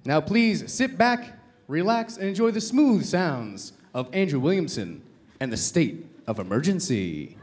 Now please sit back, relax, and enjoy the smooth sounds of Andrew Williamson and the State of Emergency.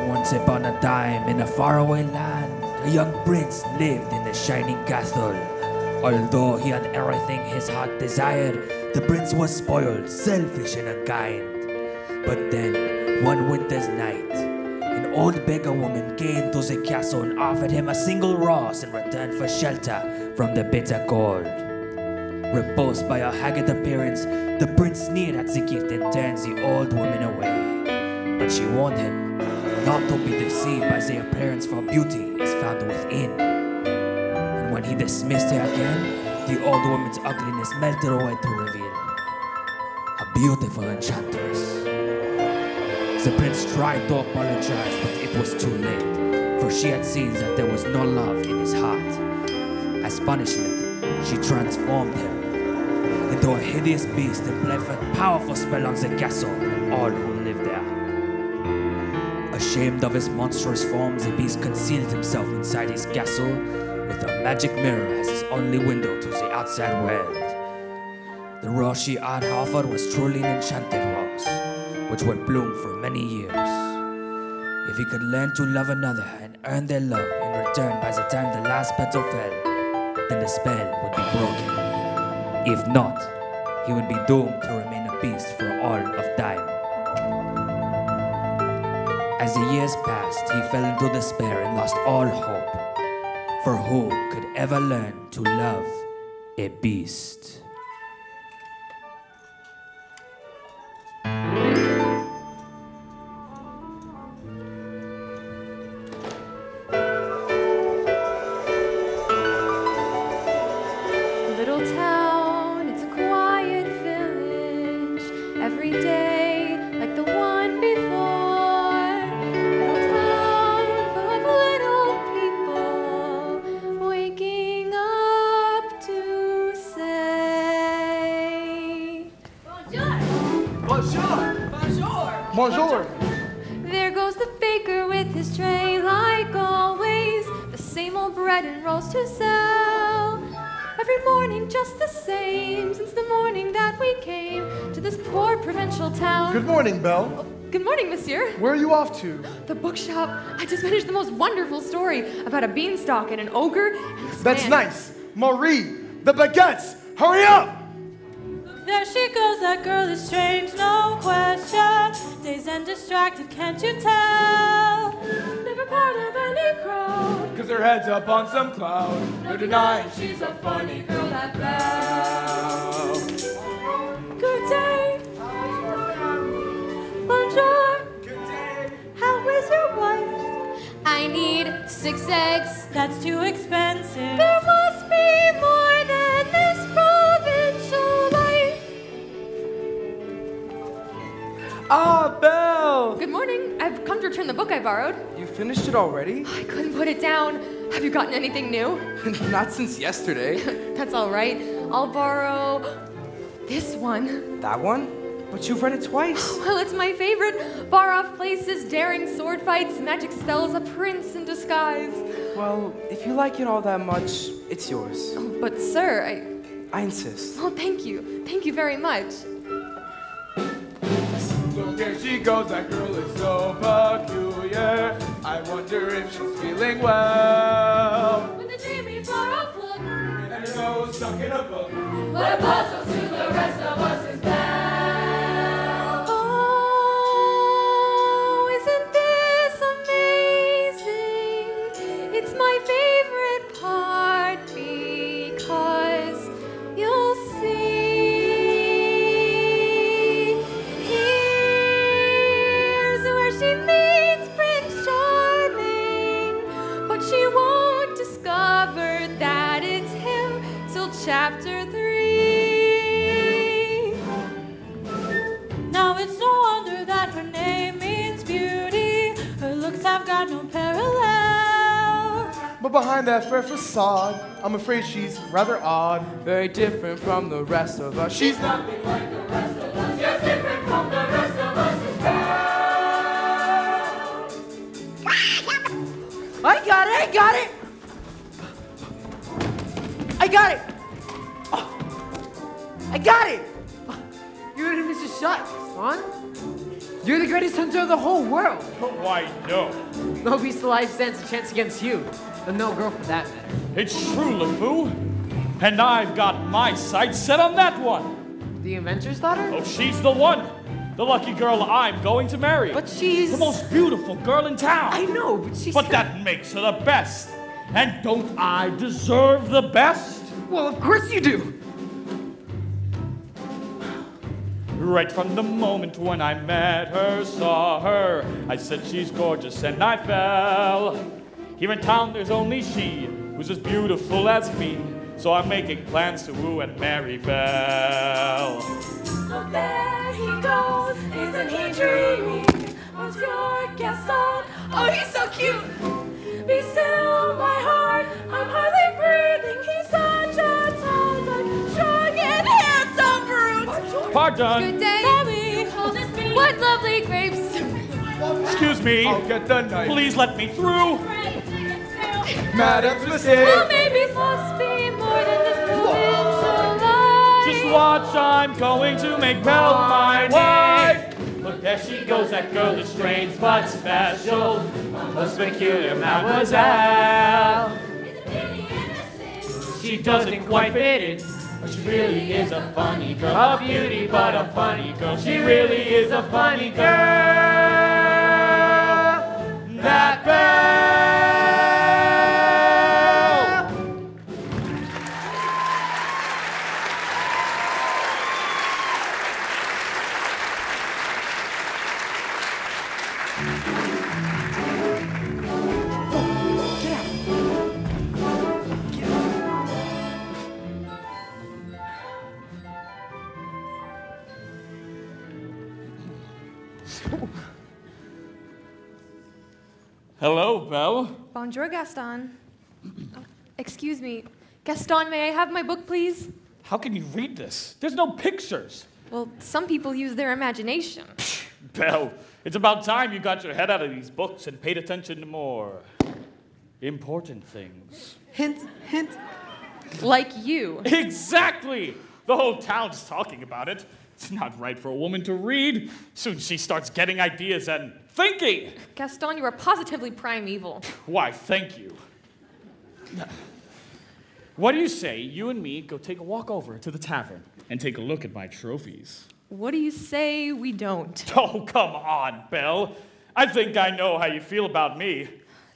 Once upon a time, in a faraway land, a young prince lived in a shining castle. Although he had everything his heart desired, the prince was spoiled, selfish, and unkind. But then, one winter's night, an old beggar woman came to the castle and offered him a single rose in return for shelter from the bitter cold. Repulsed by her haggard appearance, the prince sneered at the gift and turned the old woman away. But she warned him not to be deceived by the appearance, for beauty is found within. And when he dismissed her again, the old woman's ugliness melted away to reveal a beautiful enchantress. The prince tried to apologize, but it was too late, for she had seen that there was no love in his heart. As punishment, she transformed him into a hideous beast and played a powerful spell on the castle and all who lived there. Ashamed of his monstrous form, the beast concealed himself inside his castle with a magic mirror as his only window to the outside world. The rose she had offered was truly an enchanted rose, which would bloom for many years. If he could learn to love another and earn their love in return by the time the last petal fell, then the spell would be broken. If not, he would be doomed to remain a beast for all of time. As the years passed, he fell into despair and lost all hope. For who could ever learn to love a beast? Little town, it's a quiet village. Every day, like the one before. Little town full of little people waking up to say bonjour. Bonjour. Bonjour. Bonjour. There goes the baker with his tray, like always. The same old bread and rolls to sell. Every morning just the same, since the morning that we came to this poor provincial town. Good morning, Belle. Oh, good morning, monsieur. Where are you off to? The bookshop. I just finished the most wonderful story about a beanstalk and an ogre and a That's swan. nice. Marie, the baguettes, hurry up! There she goes, that girl is strange, no question. Dazed and distracted, can't you tell? never part of any crowd. Cause her head's up on some cloud. No denying she's a funny girl, that Belle. Good day. Bonjour. Good day. How is your wife? I need 6 eggs. That's too expensive. There must be more than this provincial life. Ah, Belle! Good morning. I've come to return the book I borrowed. You finished it already? I couldn't put it down. Have you gotten anything new? Not since yesterday. That's all right. I'll borrow this one. That one? But you've read it twice. Well, it's my favorite. Far-off places, daring sword fights, magic spells, a prince in disguise. Well, if you like it all that much, it's yours. Oh, but sir, I insist. Oh, thank you. Thank you very much. Look, there she goes, that girl is so peculiar. I wonder if she's feeling well. With a dreamy far-off look, And her nose stuck in a book. what a puzzle to the rest of us is Belle. Oh, isn't this amazing? It's my favorite part because you'll see. Here's where she meets Prince Charming, but she won't discover that it's him till chapter 3. Now it's no wonder that her name means beauty. Her looks have got no parallel. But behind that fair facade, I'm afraid she's rather odd. Very different from the rest of us. She's not. Nothing like the rest of us. Yes, different from the rest of us is Belle. I got it! I got it! I got it! Oh, I got it! You didn't miss a shot, son. You're the greatest hunter of the whole world. Why, no. No beast alive stands a chance against you. And no girl for that matter. It's true, LeFou. And I've got my sights set on that one. The inventor's daughter? Oh, she's the one. The lucky girl I'm going to marry. But she's... the most beautiful girl in town. I know, but she's... But that makes her the best. And don't I deserve the best? Well, of course you do. Right from the moment when I met her, saw her, I said she's gorgeous and I fell. Here in town there's only she, who's as beautiful as me. So I'm making plans to woo and marry Belle. Look, there he goes. Isn't he dreamy? What's your guess on? Oh, he's so cute. Be still, my heart. I'm hardly breathing. He's such a tall, strong and handsome brute. Pardon. Good day. Baby, hold this beat. What lovely grapes. Excuse me. I'll get the knife. Please let me through. Madame's mistake. Well, maybe this must be more than this provincial life. Just watch, I'm going to make Belle my wife. Look, there she goes, that girl is strange but special. Most peculiar mademoiselle. She doesn't quite fit in, but she really is a funny girl. A beauty, but a funny girl. She really is a funny girl. That Belle. Hello, Belle. Bonjour, Gaston. Oh, excuse me. Gaston, may I have my book, please? How can you read this? There's no pictures. Well, some people use their imagination. Belle, it's about time you got your head out of these books and paid attention to more important things. Hint, hint. Like you. Exactly! The whole town's talking about it. It's not right for a woman to read. Soon she starts getting ideas and thinking. Gaston, you are positively primeval. Why, thank you. What do you say you and me go take a walk over to the tavern and take a look at my trophies? What do you say we don't? Oh, come on, Belle. I think I know how you feel about me.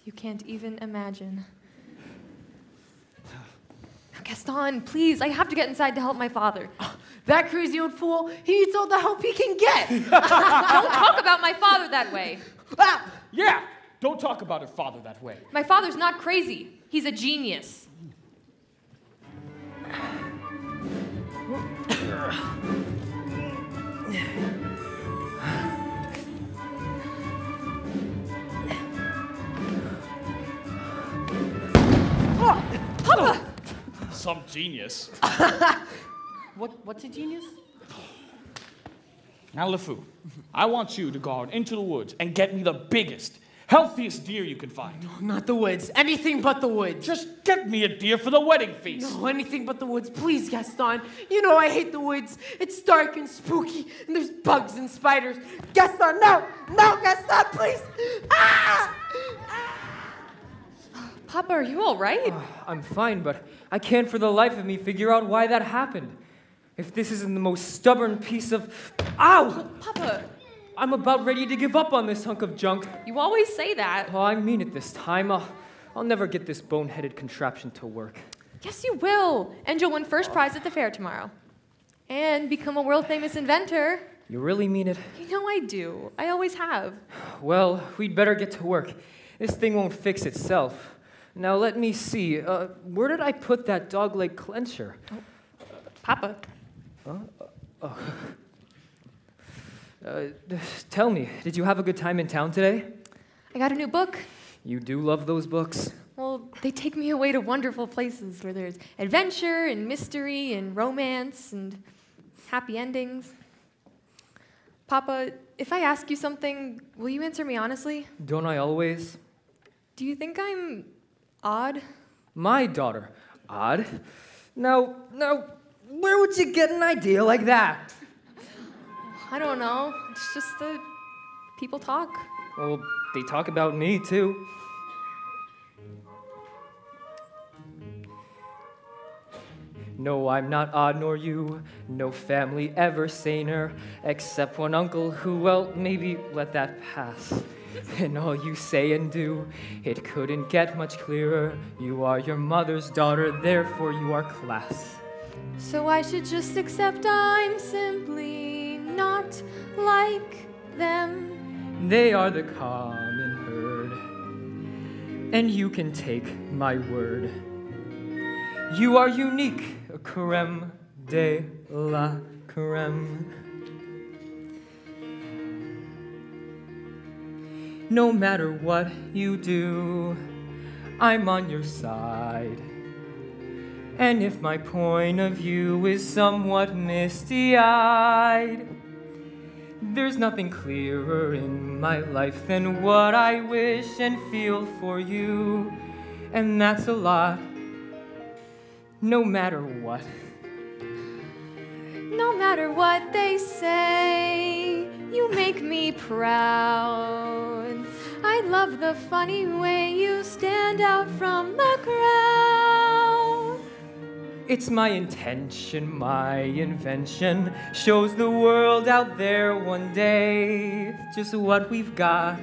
You can't even imagine. Gaston, please, I have to get inside to help my father. That crazy old fool, he needs all the help he can get. Don't talk about my father that way. Ah! Yeah, don't talk about her father that way. My father's not crazy. He's a genius. Papa! Some genius. What's a genius? Now, LeFou, I want you to go out into the woods and get me the biggest, healthiest deer you can find. Not the woods. Anything but the woods. Just get me a deer for the wedding feast. No, anything but the woods. Please, Gaston. You know I hate the woods. It's dark and spooky, and there's bugs and spiders. Gaston, no! No, Gaston, please! Ah! Papa, are you all right? I'm fine, but I can't for the life of me figure out why that happened. If this isn't the most stubborn piece of... Ow! Papa, I'm about ready to give up on this hunk of junk. you always say that. Oh, I mean it this time. I'll never get this boneheaded contraption to work. Yes, you will. And you'll win first prize at the fair tomorrow. And become a world-famous inventor. You really mean it? You know I do. I always have. Well, we'd better get to work. This thing won't fix itself. Now, let me see. Where did I put that dog-leg clencher? Papa. Tell me, did you have a good time in town today? I got a new book. You do love those books? Well, they take me away to wonderful places where there's adventure and mystery and romance and happy endings. Papa, if I ask you something, will you answer me honestly? Don't I always? Do you think I'm odd? My daughter. Odd? Now, where would you get an idea like that? I don't know. It's just that people talk. Well, they talk about me, too. No, I'm not odd, nor you. No family ever saner, except one uncle who, well, maybe let that pass. In all you say and do, it couldn't get much clearer. You are your mother's daughter, therefore you are class. So I should just accept I'm simply not like them. They are the common herd, and you can take my word. You are unique, a creme de la creme. No matter what you do, I'm on your side. And if my point of view is somewhat misty-eyed, there's nothing clearer in my life than what I wish and feel for you. And that's a lot, no matter what. No matter what they say, you make me proud. I love the funny way you stand out from the crowd. It's my intention, my invention, shows the world out there one day just what we've got,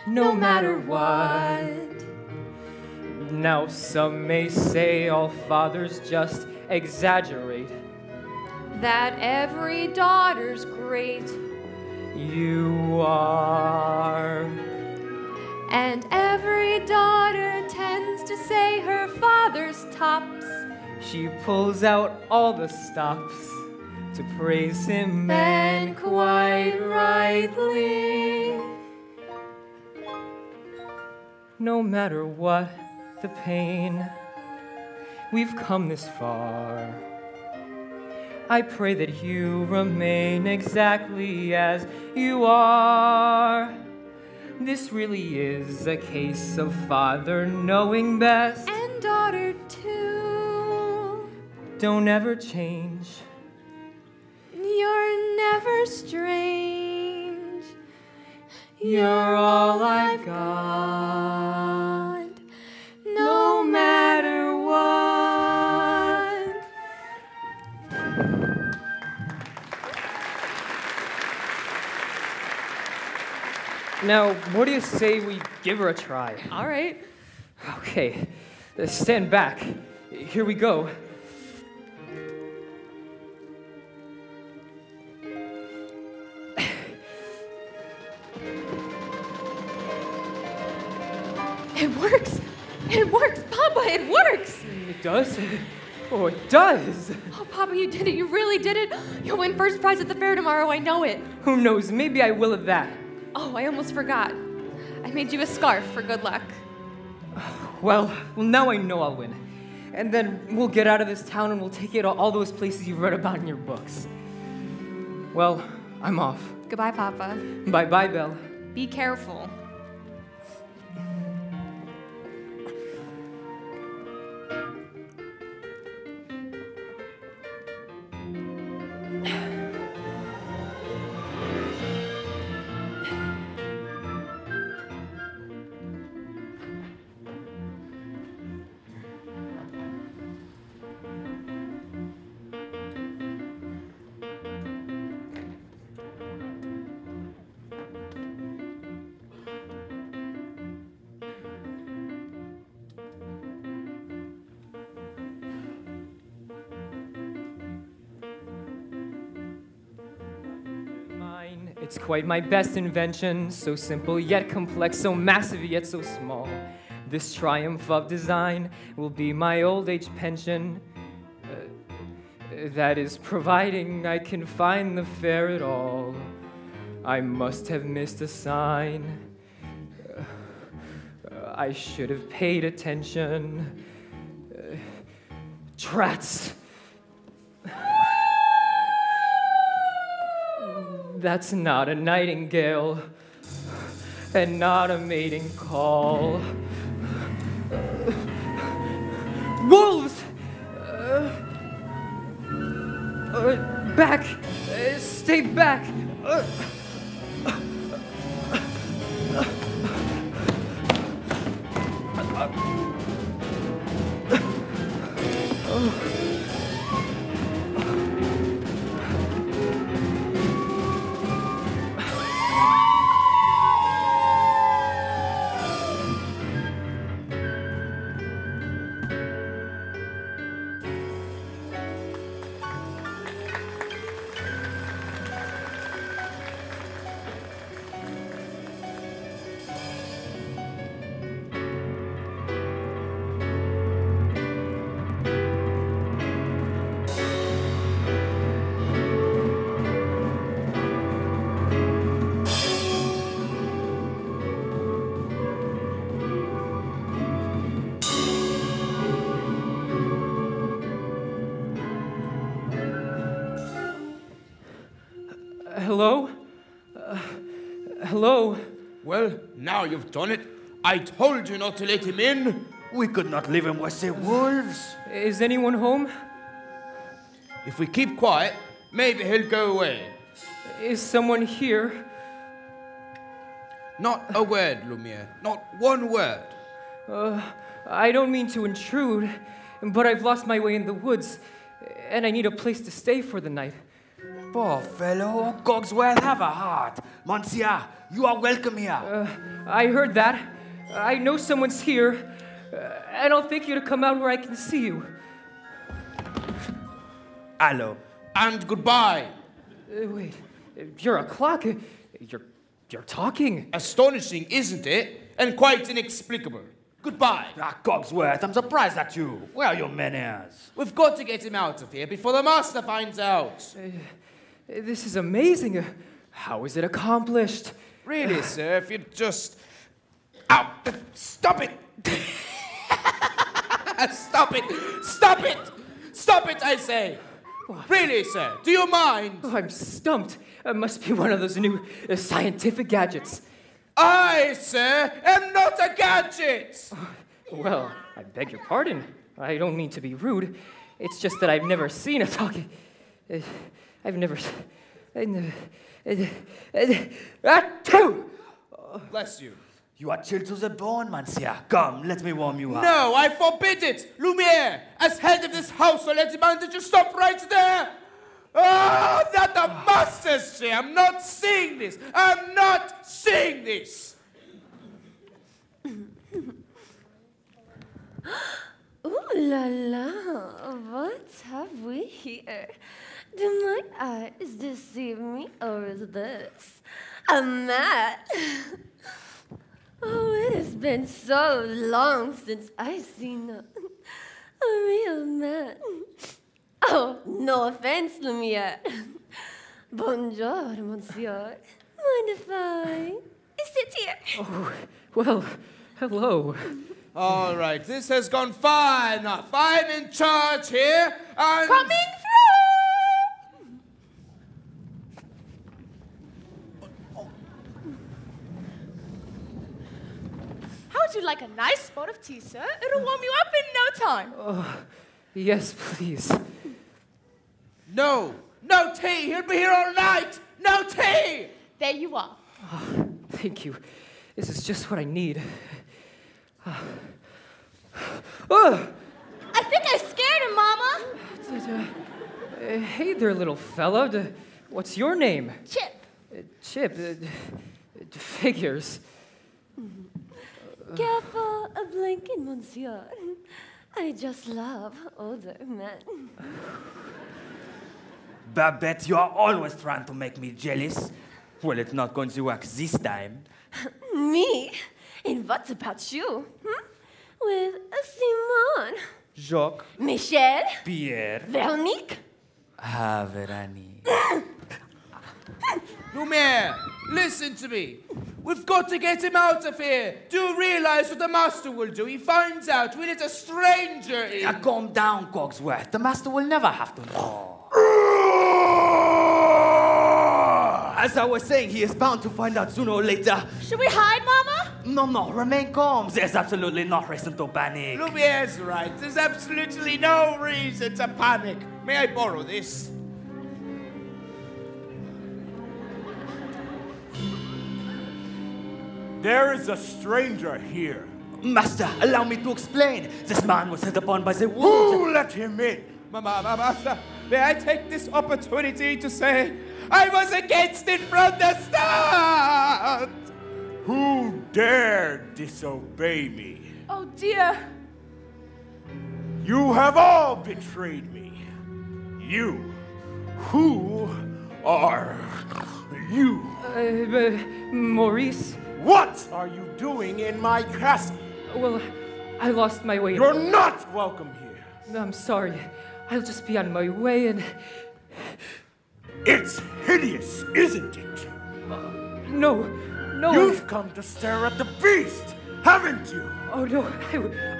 no matter what. Now some may say all fathers just exaggerate. That every daughter's great. You are. And every daughter tends to say her father's tops. She pulls out all the stops to praise him, And quite rightly. no matter what the pain, we've come this far. I pray that you remain exactly as you are. This really is a case of father knowing best. And daughter too. Don't ever change. You're never strange. You're all I've got, no matter what. Now, what do you say we give her a try? All right. Okay, stand back. Here we go. It works. It works, Papa. It works. It does? Oh, it does. Oh, Papa, you did it. You really did it. You'll win first prize at the fair tomorrow. I know it. Who knows? Maybe I will at that. Oh, I almost forgot. I made you a scarf for good luck. Well, now I know I'll win. And then we'll get out of this town and we'll take it all those places you've read about in your books. Well, I'm off. Goodbye, Papa. Bye-bye, Belle. Be careful. It's quite my best invention, so simple yet complex, so massive yet so small. This triumph of design will be my old age pension. That is, providing I can find the fair at all. I must have missed a sign. I should have paid attention. Trats! That's not a nightingale, and not a mating call. Wolves! Back! Stay back! Hello? Hello? Well, now you've done it. I told you not to let him in. We could not leave him with the wolves. Is anyone home? If we keep quiet, maybe he'll go away. Is someone here? Not a word, Lumiere. Not one word. I don't mean to intrude, but I've lost my way in the woods, and I need a place to stay for the night. Poor fellow, Cogsworth, have a heart. Monsieur, you are welcome here. I heard that. I know someone's here, and I'll thank you to come out where I can see you. Hello. And goodbye. Wait, you're a clock. You're talking. Astonishing, isn't it? And quite inexplicable. Goodbye. Cogsworth, I'm surprised at you. Where are your manners? We've got to get him out of here before the master finds out. This is amazing. How is it accomplished? Really, sir, if you'd just... Ow! Stop it! Stop it! Stop it! Stop it, I say! Really, sir, do you mind? Oh, I'm stumped. It must be one of those new scientific gadgets. I, sir, am not a gadget! Well, I beg your pardon. I don't mean to be rude. It's just that I've never seen a talking... Bless you. You are chilled to the bone, monsieur. Come, let me warm you up. No, I forbid it! Lumiere, as head of this household, let him out. Did you stop right there? Oh, not the mustard say. I'm not seeing this. I'm not seeing this. Ooh la la, what have we here? Do my eyes deceive me, or is this a mat? Oh, it has been so long since I've seen a real man. Oh, no offense, Lumiere. Bonjour, monsieur. Mind if I sit here? Oh, well, hello. All right, this has gone far enough. I'm in charge here. And Coming through! How would you like a nice spot of tea, sir? It'll warm you up in no time. Yes, please. No tea. He'll be here all night. No tea. There you are. Thank you. This is just what I need. Oh! I think I scared him, Mama. Hey there, little fellow. What's your name? Chip. Chip. Figures. Careful of blinking, monsieur. I just love older men. Babette, you are always trying to make me jealous. Well, it's not going to work this time. Me? And what about you? With Simone? Jacques. Michel? Pierre. Veronique? Verani. Lumiere, listen to me. We've got to get him out of here. Do you realize what the master will do? He finds out we let a stranger in. Calm down, Cogsworth. The master will never have to know. As I was saying, he is bound to find out sooner or later. Should we hide, Mama? No, remain calm. There's absolutely no reason to panic. Lumiere's right. There's absolutely no reason to panic. May I borrow this? There is a stranger here. Master, allow me to explain. This man was hit upon by the wolves. Who let him in? Master, may I take this opportunity to say I was against it from the start? Who dared disobey me? Oh, dear. You have all betrayed me. You. Who are you? Maurice? What are you doing in my castle? Well, I lost my way. You're not welcome here. I'm sorry. I'll just be on my way and... It's hideous, isn't it? No. You've come to stare at the beast, haven't you? Oh, no.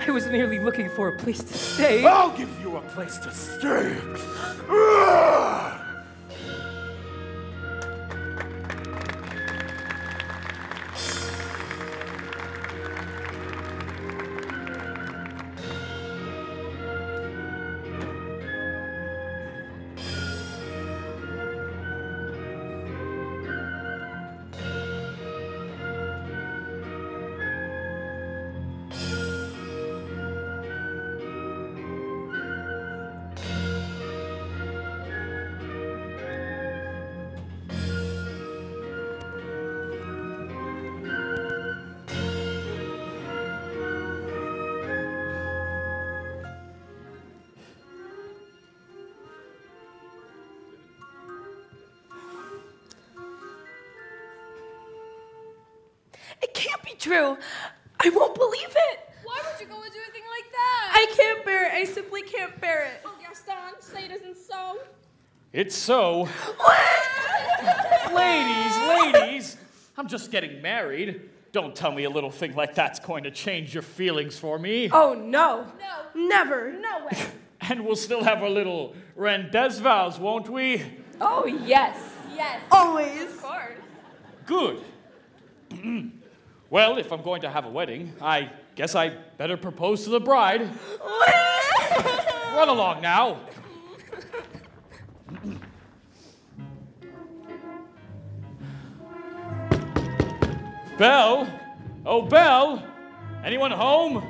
I was merely looking for a place to stay. I'll give you a place to stay. It can't be true. I won't believe it. Why would you go and do anything like that? I can't bear it. I simply can't bear it. Oh, Gaston, say it isn't so. It's so. Ladies, I'm just getting married. Don't tell me a little thing like that's going to change your feelings for me. Oh, no. No. Never. No way. And we'll still have our little rendez vows, won't we? Oh, yes. Yes. Always. Of course. Good. Well, if I'm going to have a wedding, I guess I better propose to the bride. Run along now. Belle? Oh, Belle? Anyone home?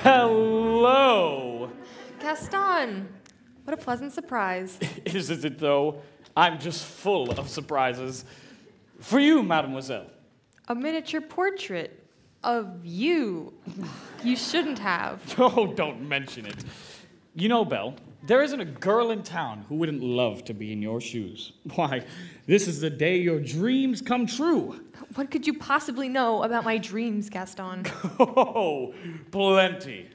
Hello. Gaston, what a pleasant surprise. Isn't it, though? I'm just full of surprises. For you, mademoiselle. A miniature portrait of you. You shouldn't have. Oh, don't mention it. You know, Belle, there isn't a girl in town who wouldn't love to be in your shoes. Why, this is the day your dreams come true. What could you possibly know about my dreams, Gaston? Oh, plenty.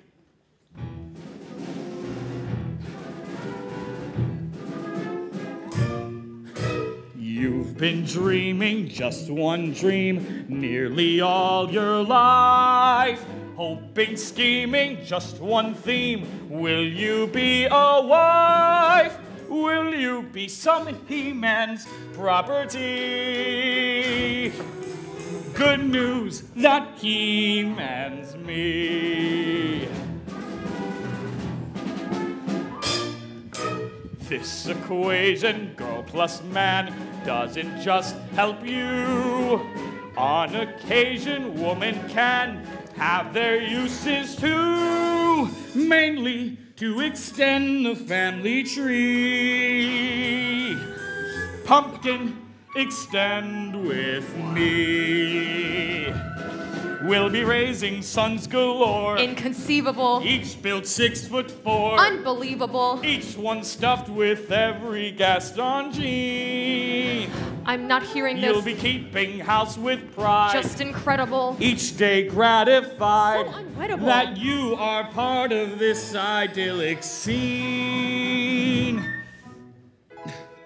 You've been dreaming just one dream nearly all your life. Hoping, scheming, just one theme. Will you be a wife? Will you be some He-Man's property? Good news, that He-Man's me. This equation, girl plus man, doesn't just help you. On occasion, woman can have their uses too, mainly to extend the family tree. Pumpkin, extend with me. We'll be raising sons galore. Inconceivable. Each built 6'4". Unbelievable. Each one stuffed with every Gaston gene. I'm not hearing this. You'll be keeping house with pride. Just incredible. Each day gratified. So unwettable. That you are part of this idyllic scene.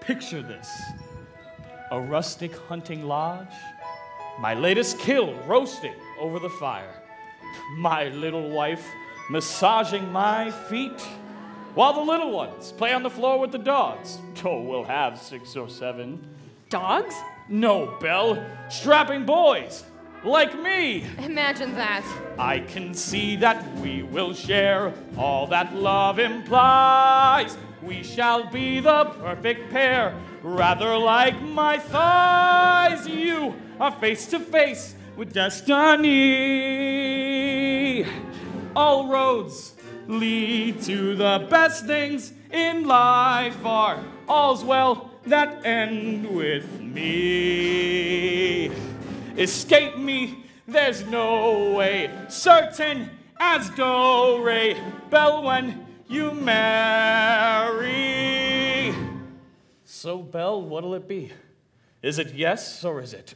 Picture this. A rustic hunting lodge. My latest kill roasting over the fire. My little wife massaging my feet. While the little ones play on the floor with the dogs. Oh, we'll have 6 or 7. Dogs? No, Belle. Strapping boys. Like me. Imagine that. I can see that we will share all that love implies. We shall be the perfect pair, rather like my thighs. You are face to face with destiny. All roads lead to the best things in life are all's well that end with me. Escape me, there's no way, certain as do-re, Belle, when you marry. So, Belle, what'll it be? Is it yes or is it?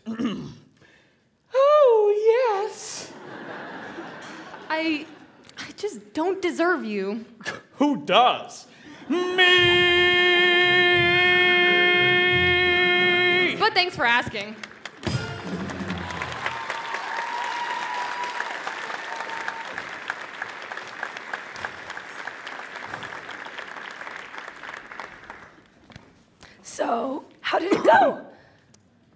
Oh, yes. I just don't deserve you. Who does? Me! But thanks for asking. So, how did it go?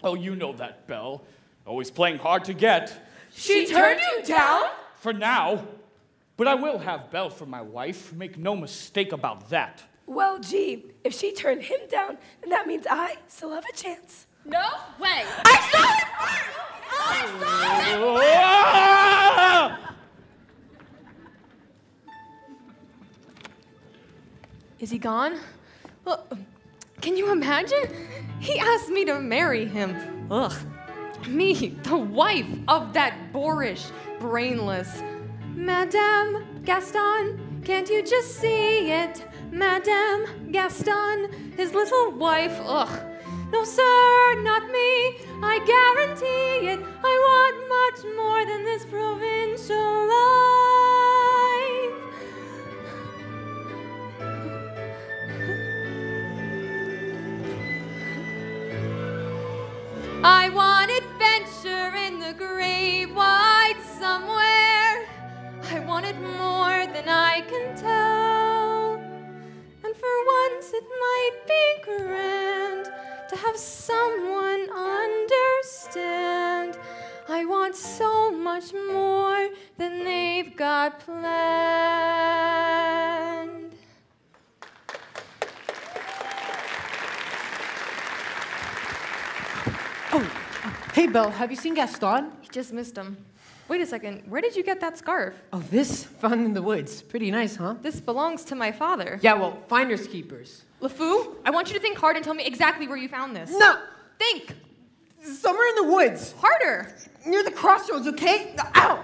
Oh, you know that, Belle. Always playing hard to get. She turned you down? For now. But I will have Belle for my wife. Make no mistake about that. Well, gee, if she turned him down, then that means I still have a chance. No way. I saw it first! I saw it! Ah! Is he gone? Well, can you imagine? He asked me to marry him. Ugh. Me, the wife of that boorish, brainless. Madame Gaston, can't you just see it? Madame Gaston, his little wife, ugh. No, sir, not me, I guarantee it. I want much more than this provincial life. I want adventure in the great white somewhere. I want it more than I can tell. And for once it might be grand to have someone understand. I want so much more than they've got planned. Oh, Hey, Belle, have you seen Gaston? You just missed him. Wait a second, where did you get that scarf? Oh, this? Found in the woods. Pretty nice, huh? This belongs to my father. Yeah, well, finders keepers. LeFou, I want you to think hard and tell me exactly where you found this. No! Think! Somewhere in the woods. Harder! Near the crossroads, okay? Ow!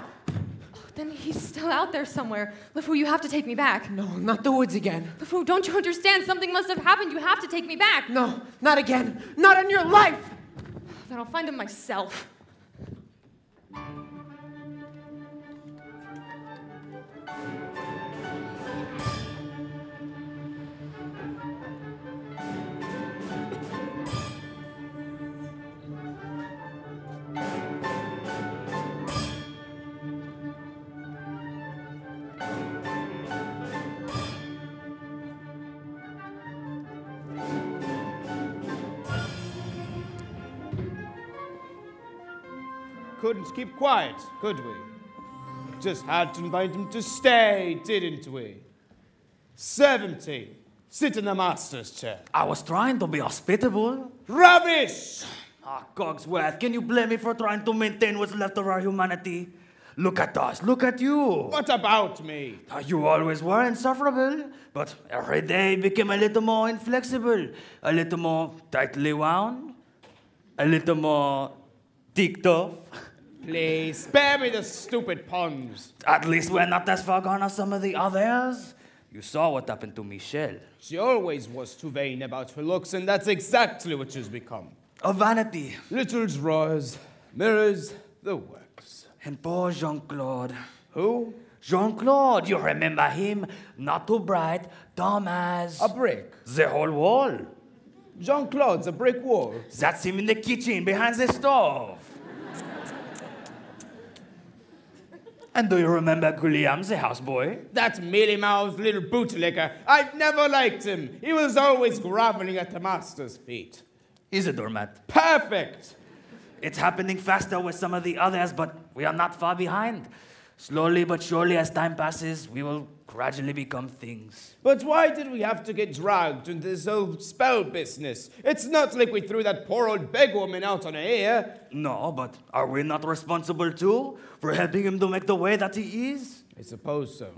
Then he's still out there somewhere. LeFou, you have to take me back. No, not the woods again. LeFou, don't you understand? Something must have happened. You have to take me back. No, not again. Not in your life! Then I'll find him myself. Couldn't keep quiet, could we? Just had to invite him to stay, didn't we? 17. Sit in the master's chair. I was trying to be hospitable. Rubbish! Ah, Cogsworth, can you blame me for trying to maintain what's left of our humanity? Look at us, look at you. What about me? You always were insufferable, but every day became a little more inflexible, a little more tightly wound, a little more ticked off. Please, spare me the stupid puns. At least we're not as far gone as some of the others. You saw what happened to Michelle. She always was too vain about her looks, and that's exactly what she's become. A vanity. Little drawers, mirrors, the works. And poor Jean-Claude. Who? Jean-Claude, you remember him? Not too bright, dumb as... A brick. The whole wall. Jean-Claude's a brick wall. That's him in the kitchen, behind the stove. And do you remember Guillaume, the houseboy? That mealy-mouthed little bootlicker. I've never liked him. He was always groveling at the master's feet. He's a doormat. Perfect! It's happening faster with some of the others, but we are not far behind. Slowly but surely, as time passes, we will gradually become things. But why did we have to get dragged into this old spell business? It's not like we threw that poor old beg woman out on air. No, but are we not responsible too for helping him to make the way that he is? I suppose so.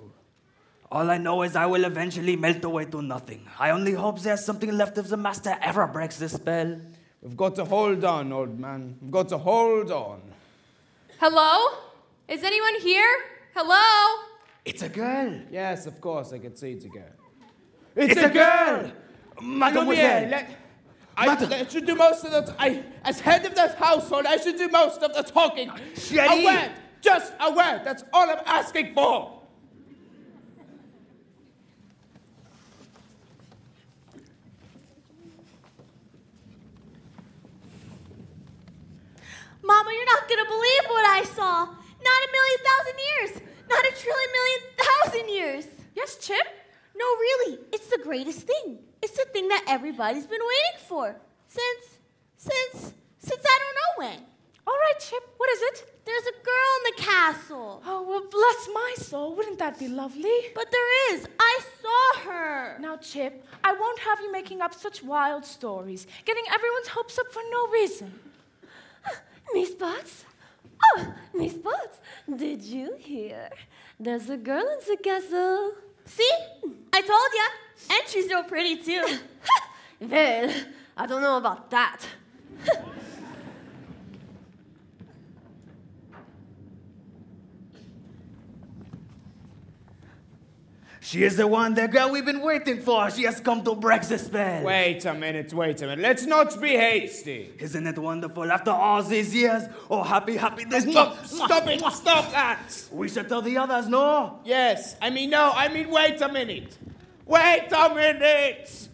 All I know is I will eventually melt away to nothing. I only hope there's something left if the master ever breaks the spell. We've got to hold on, old man. We've got to hold on. Hello? Is anyone here? Hello? It's a girl. Yes, of course, I can see it's a girl. It's a girl! Mademoiselle! I should do most of the... as head of this household, I should do most of the talking. Chérie. A word! Just a word! That's all I'm asking for! Mama, you're not gonna believe what I saw. Not a million thousand years. Not a trillion million thousand years. Yes, Chip? No, really. It's the greatest thing. It's the thing that everybody's been waiting for. Since I don't know when. All right, Chip, what is it? There's a girl in the castle. Oh, well, bless my soul. Wouldn't that be lovely? But there is. I saw her. Now, Chip, I won't have you making up such wild stories, getting everyone's hopes up for no reason. Miss Potts? Oh, Miss Potts, did you hear? There's a girl in the castle. See? I told ya. And she's real pretty, too. Well, I don't know about that. She is the one, the girl we've been waiting for. She has come to break the spell. Wait a minute. Let's not be hasty. Isn't it wonderful after all these years? Oh, happy days. Stop that. We should tell the others, no? Yes, no, wait a minute. Wait a minute.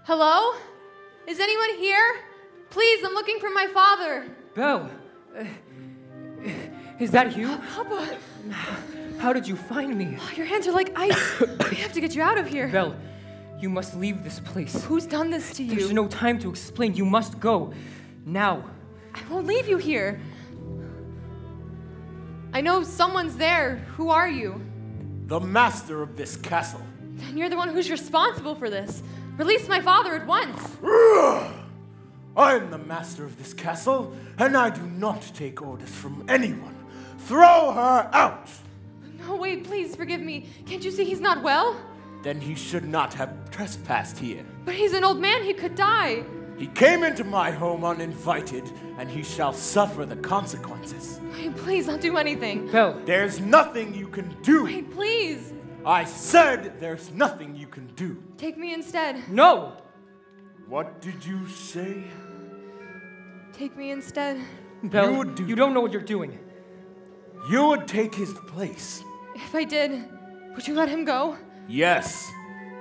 Hello? Is anyone here? Please, I'm looking for my father. Belle, is that you? Papa. How did you find me? Oh, your hands are like ice. We have to get you out of here. Belle, you must leave this place. Who's done this to you? There's no time to explain. You must go. Now. I won't leave you here. I know someone's there. Who are you? The master of this castle. And you're the one who's responsible for this. Release my father at once. I am the master of this castle, and I do not take orders from anyone. Throw her out! No, wait, please forgive me. Can't you see he's not well? Then he should not have trespassed here. But he's an old man, he could die. He came into my home uninvited, and he shall suffer the consequences. Wait, please, I'll do anything. Belle. There's nothing you can do. Wait, please. I said there's nothing you can do. Take me instead. No! What did you say? Take me instead. Belle, you don't know what you're doing. You would take his place. If I did, would you let him go? Yes,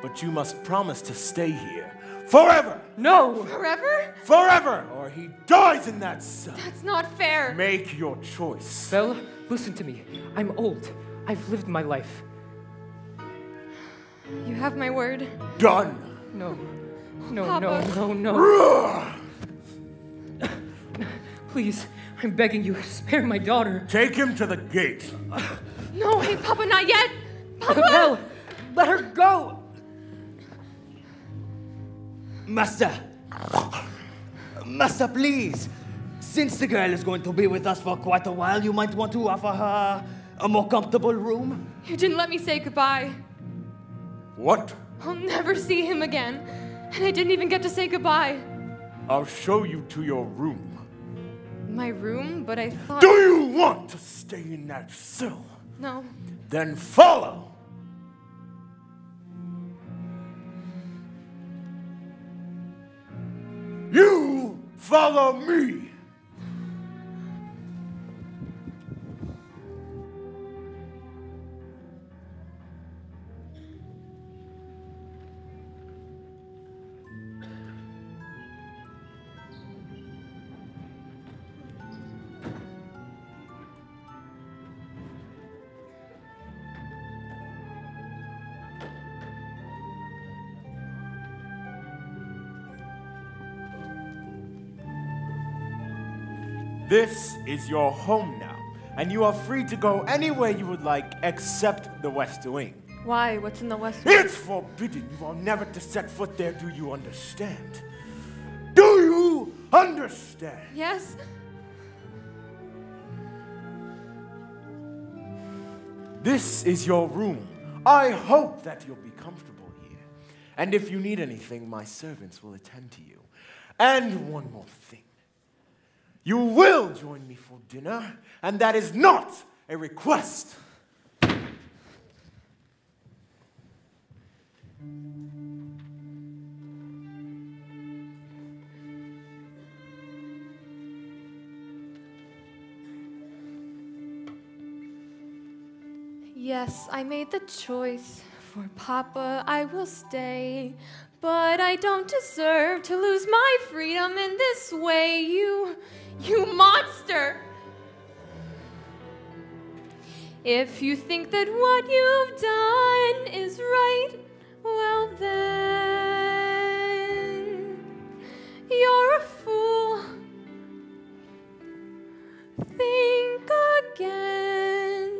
but you must promise to stay here forever. No! Forever? Forever, or he dies in that cell. That's not fair. Make your choice. Belle, listen to me. I'm old. I've lived my life. You have my word. Done. No. No, Papa. no. Please, I'm begging you, spare my daughter. Take him to the gate. No, hey, Papa, not yet. Papa! Belle, let her go. Master. Master, please. Since the girl is going to be with us for quite a while, you might want to offer her a more comfortable room. You didn't let me say goodbye. What? I'll never see him again. And I didn't even get to say goodbye. I'll show you to your room. My room? But I thought... Do you want to stay in that cell? No. Then follow. You follow me. This is your home now, and you are free to go anywhere you would like except the West Wing. Why? What's in the West Wing? It's forbidden. You are never to set foot there. Do you understand? Do you understand? Yes. This is your room. I hope that you'll be comfortable here. And if you need anything, my servants will attend to you. And one more thing. You will join me for dinner, and that is not a request. Yes, I made the choice. For Papa, I will stay. But I don't deserve to lose my freedom in this way, you monster! If you think that what you've done is right, well then, you're a fool. Think again.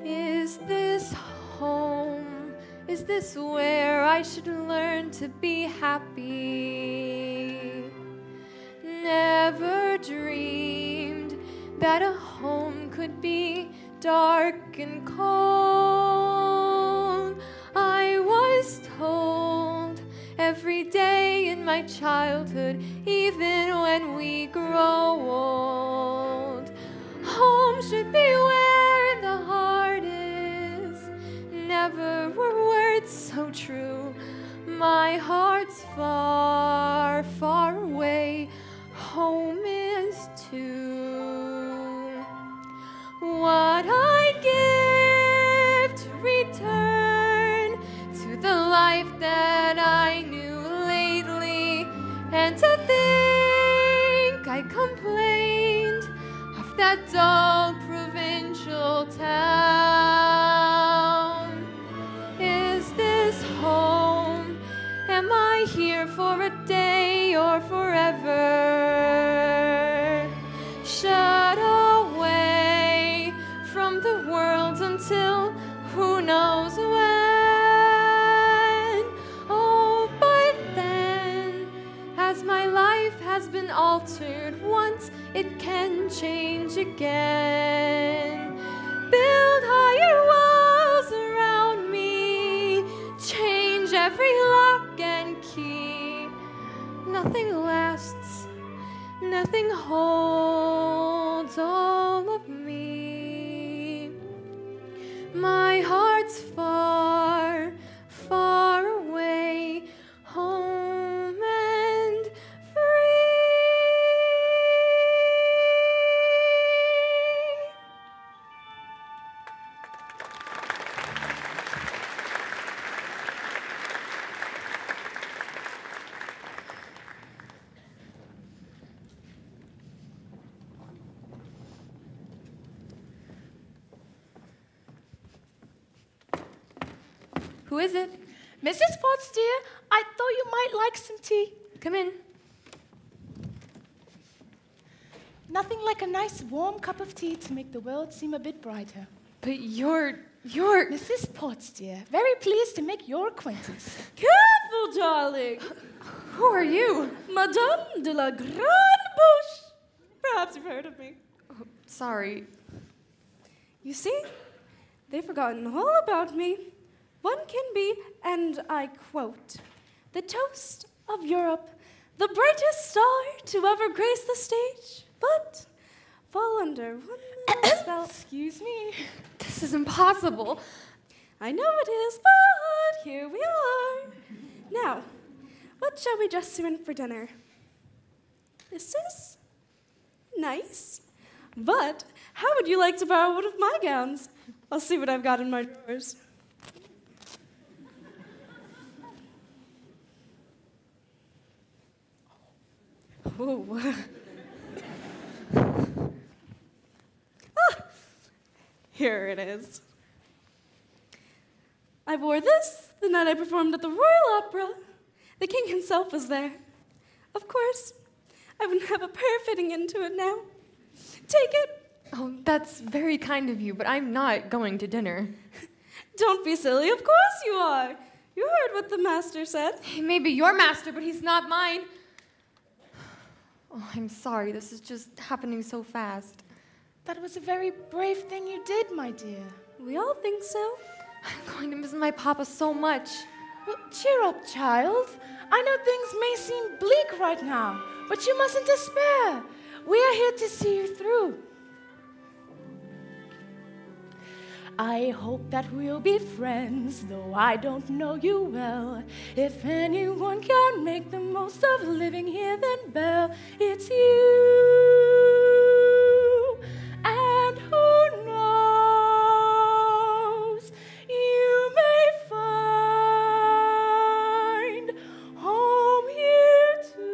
Is this home? Is this where I should learn to be happy? Never dreamed that a home could be dark and cold. I was told every day in my childhood, even when we grow old, home should be where the heart is. Never were words so true. My heart's far, far away. Home is too. What I'd give to return to the life that I knew lately, and to think I complained of that dull provincial town. Is this home? Am I here for a day or forever? Shut away from the world until who knows when. altered once, it can change again. Build higher walls around me, change every lock and key. Nothing lasts, nothing holds all of me. My heart's far, far away, home and free. Who is it? Mrs. Potts, dear, I thought you might like some tea. Come in. Nothing like a nice warm cup of tea to make the world seem a bit brighter. But you're... Mrs. Potts, dear, very pleased to make your acquaintance. Careful, darling. Who are you? Madame de la Grande Bouche. Perhaps you've heard of me. Oh, sorry. You see, they've forgotten all about me. One can be, and I quote, the toast of Europe, the brightest star to ever grace the stage, but fall under one little spell. Excuse me. This is impossible. I know it is, but here we are. Now, what shall we dress you in for dinner? This is nice, but how would you like to borrow one of my gowns? I'll see what I've got in my drawers. Oh. Here it is. I wore this the night I performed at the Royal Opera. The king himself was there. Of course, I wouldn't have a pear fitting into it now. Take it. Oh, that's very kind of you, but I'm not going to dinner. Don't be silly. Of course you are. You heard what the master said. He may be your master, but he's not mine. Oh, I'm sorry. This is just happening so fast. That was a very brave thing you did, my dear. We all think so. I'm going to miss my papa so much. Well, cheer up, child. I know things may seem bleak right now, but you mustn't despair. We are here to see you through. I hope that we'll be friends, though I don't know you well. If anyone can make the most of living here, then Belle, it's you. And who knows, you may find home here too.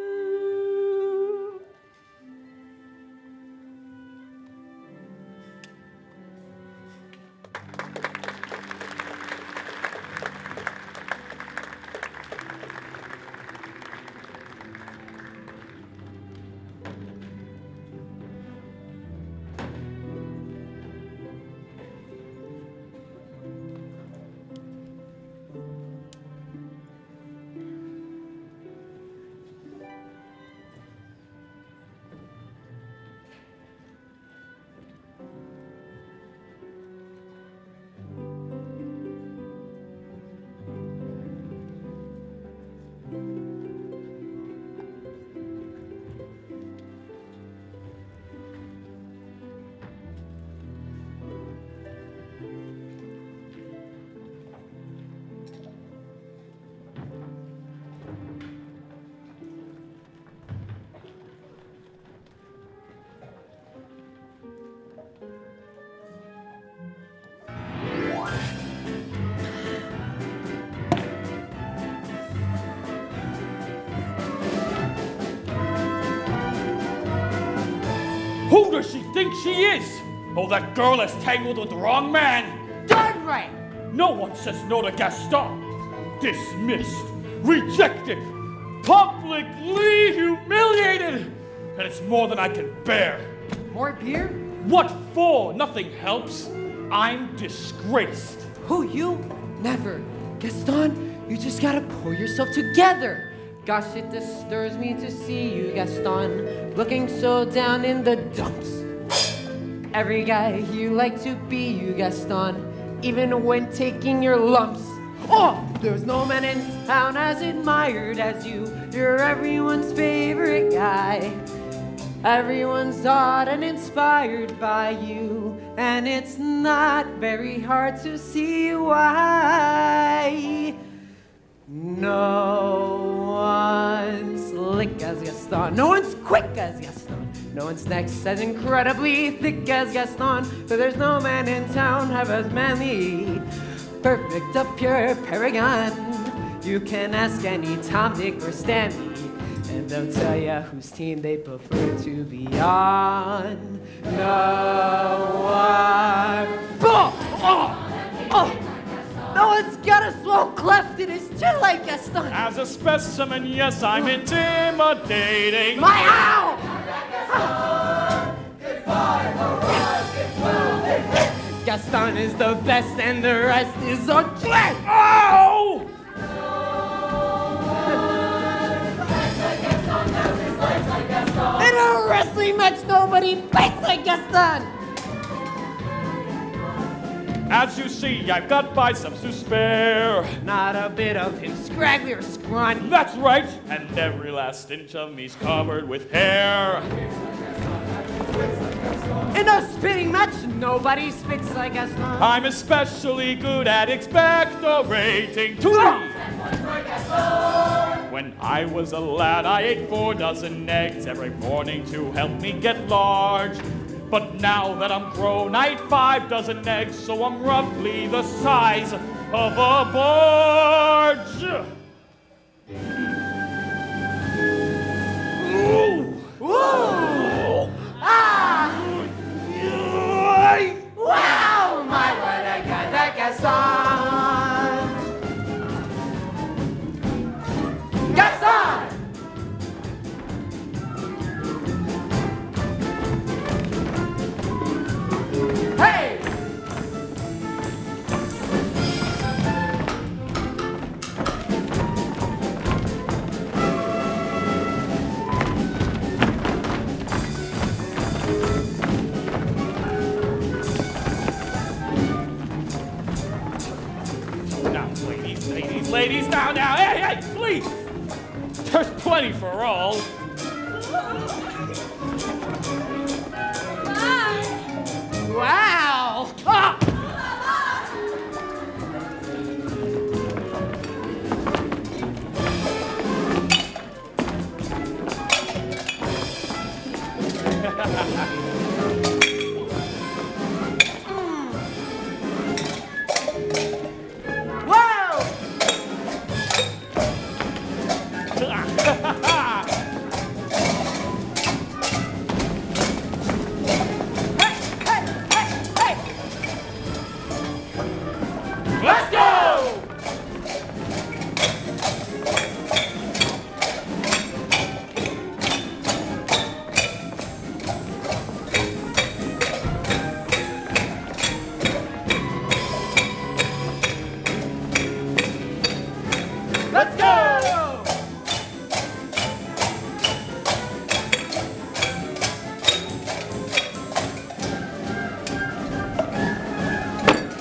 Who does she think she is? Oh, that girl is tangled with the wrong man. Darn right. No one says no to Gaston. Dismissed, rejected, publicly humiliated. And it's more than I can bear. More beer? What for? Nothing helps. I'm disgraced. Who, you? Never. Gaston, you just gotta pull yourself together. Gosh, it disturbs me to see you, Gaston, looking so down in the dumps. Every guy you like to be, you, Gaston, even when taking your lumps. Oh, there's no man in town as admired as you. You're everyone's favorite guy. Everyone's taught and inspired by you, and it's not very hard to see why. No one's slick as Gaston. No one's quick as Gaston. No one's next as incredibly thick as Gaston. For there's no man in town half as manly. Perfect, a pure paragon. You can ask any Tom, Dick, or Stanley, and they'll tell you whose team they prefer to be on. No one. No one's got a swell cleft in his chin like Gaston. As a specimen, yes, I'm intimidating. My ow! Gaston is the best and the rest is a trick! Oh! In a wrestling match, nobody fights like Gaston! As you see, I've got biceps to spare. Not a bit of him scraggly or scrawny. That's right, and every last inch of me's covered with hair. In a spitting match, nobody spits like Gaston. I'm especially good at expectorating. When I was a lad, I ate 4 dozen eggs every morning to help me get large. But now that I'm grown, I eat 5 dozen eggs, so I'm roughly the size of a barge. Ooh. Ooh. Ah! Wow! My, what I got that Gaston! Gaston! Hey! Now, ladies, now, hey, please! There's plenty for all. Wow! Ah! Let's go! Let's go!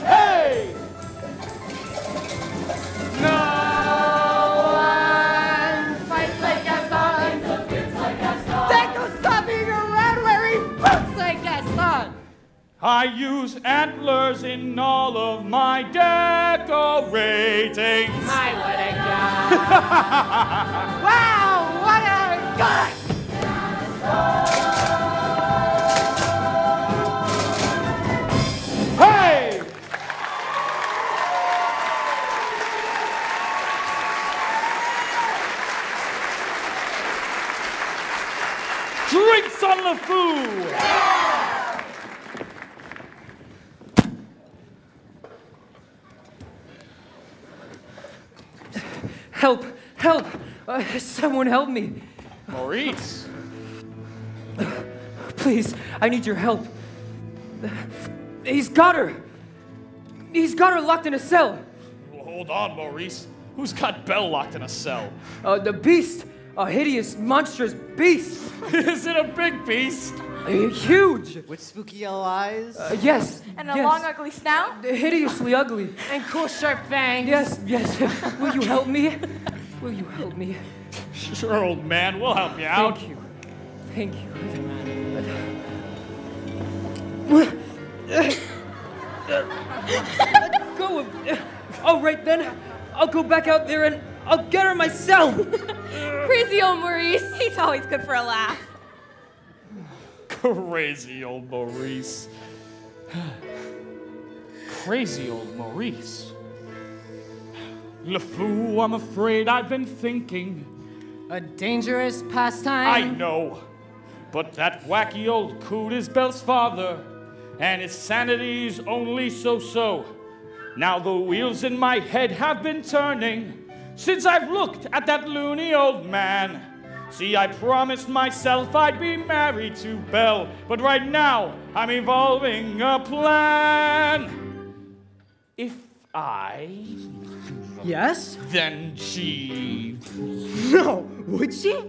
Hey! No one fights like Gaston. There's no stopping around wearing boots like Gaston. I use antlers in all of my decorating. My, what a guy. Wow, what a guy. Hey! Drinks on the food! Help! Help! Someone help me! Maurice! Please, I need your help. He's got her! He's got her locked in a cell! Well, hold on, Maurice. Who's got Belle locked in a cell? The beast! A hideous, monstrous beast! Is it a big beast? Huge! With spooky yellow eyes? Yes. And a yes. long, ugly snout? Hideously ugly. And cool, sharp fangs. Yes, yes. Will you help me? Will you help me? Sure, old man, we'll help you out. Thank you. Thank you. Go. All right then. I'll go back out there and I'll get her myself. Crazy old Maurice. He's always good for a laugh. Crazy old Maurice. Crazy old Maurice. LeFou, I'm afraid I've been thinking. A dangerous pastime. I know. But that wacky old coot is Belle's father, and his sanity's only so-so. Now the wheels in my head have been turning since I've looked at that loony old man. See, I promised myself I'd be married to Belle, but right now I'm evolving a plan. If I... Yes? Then she... No, would she?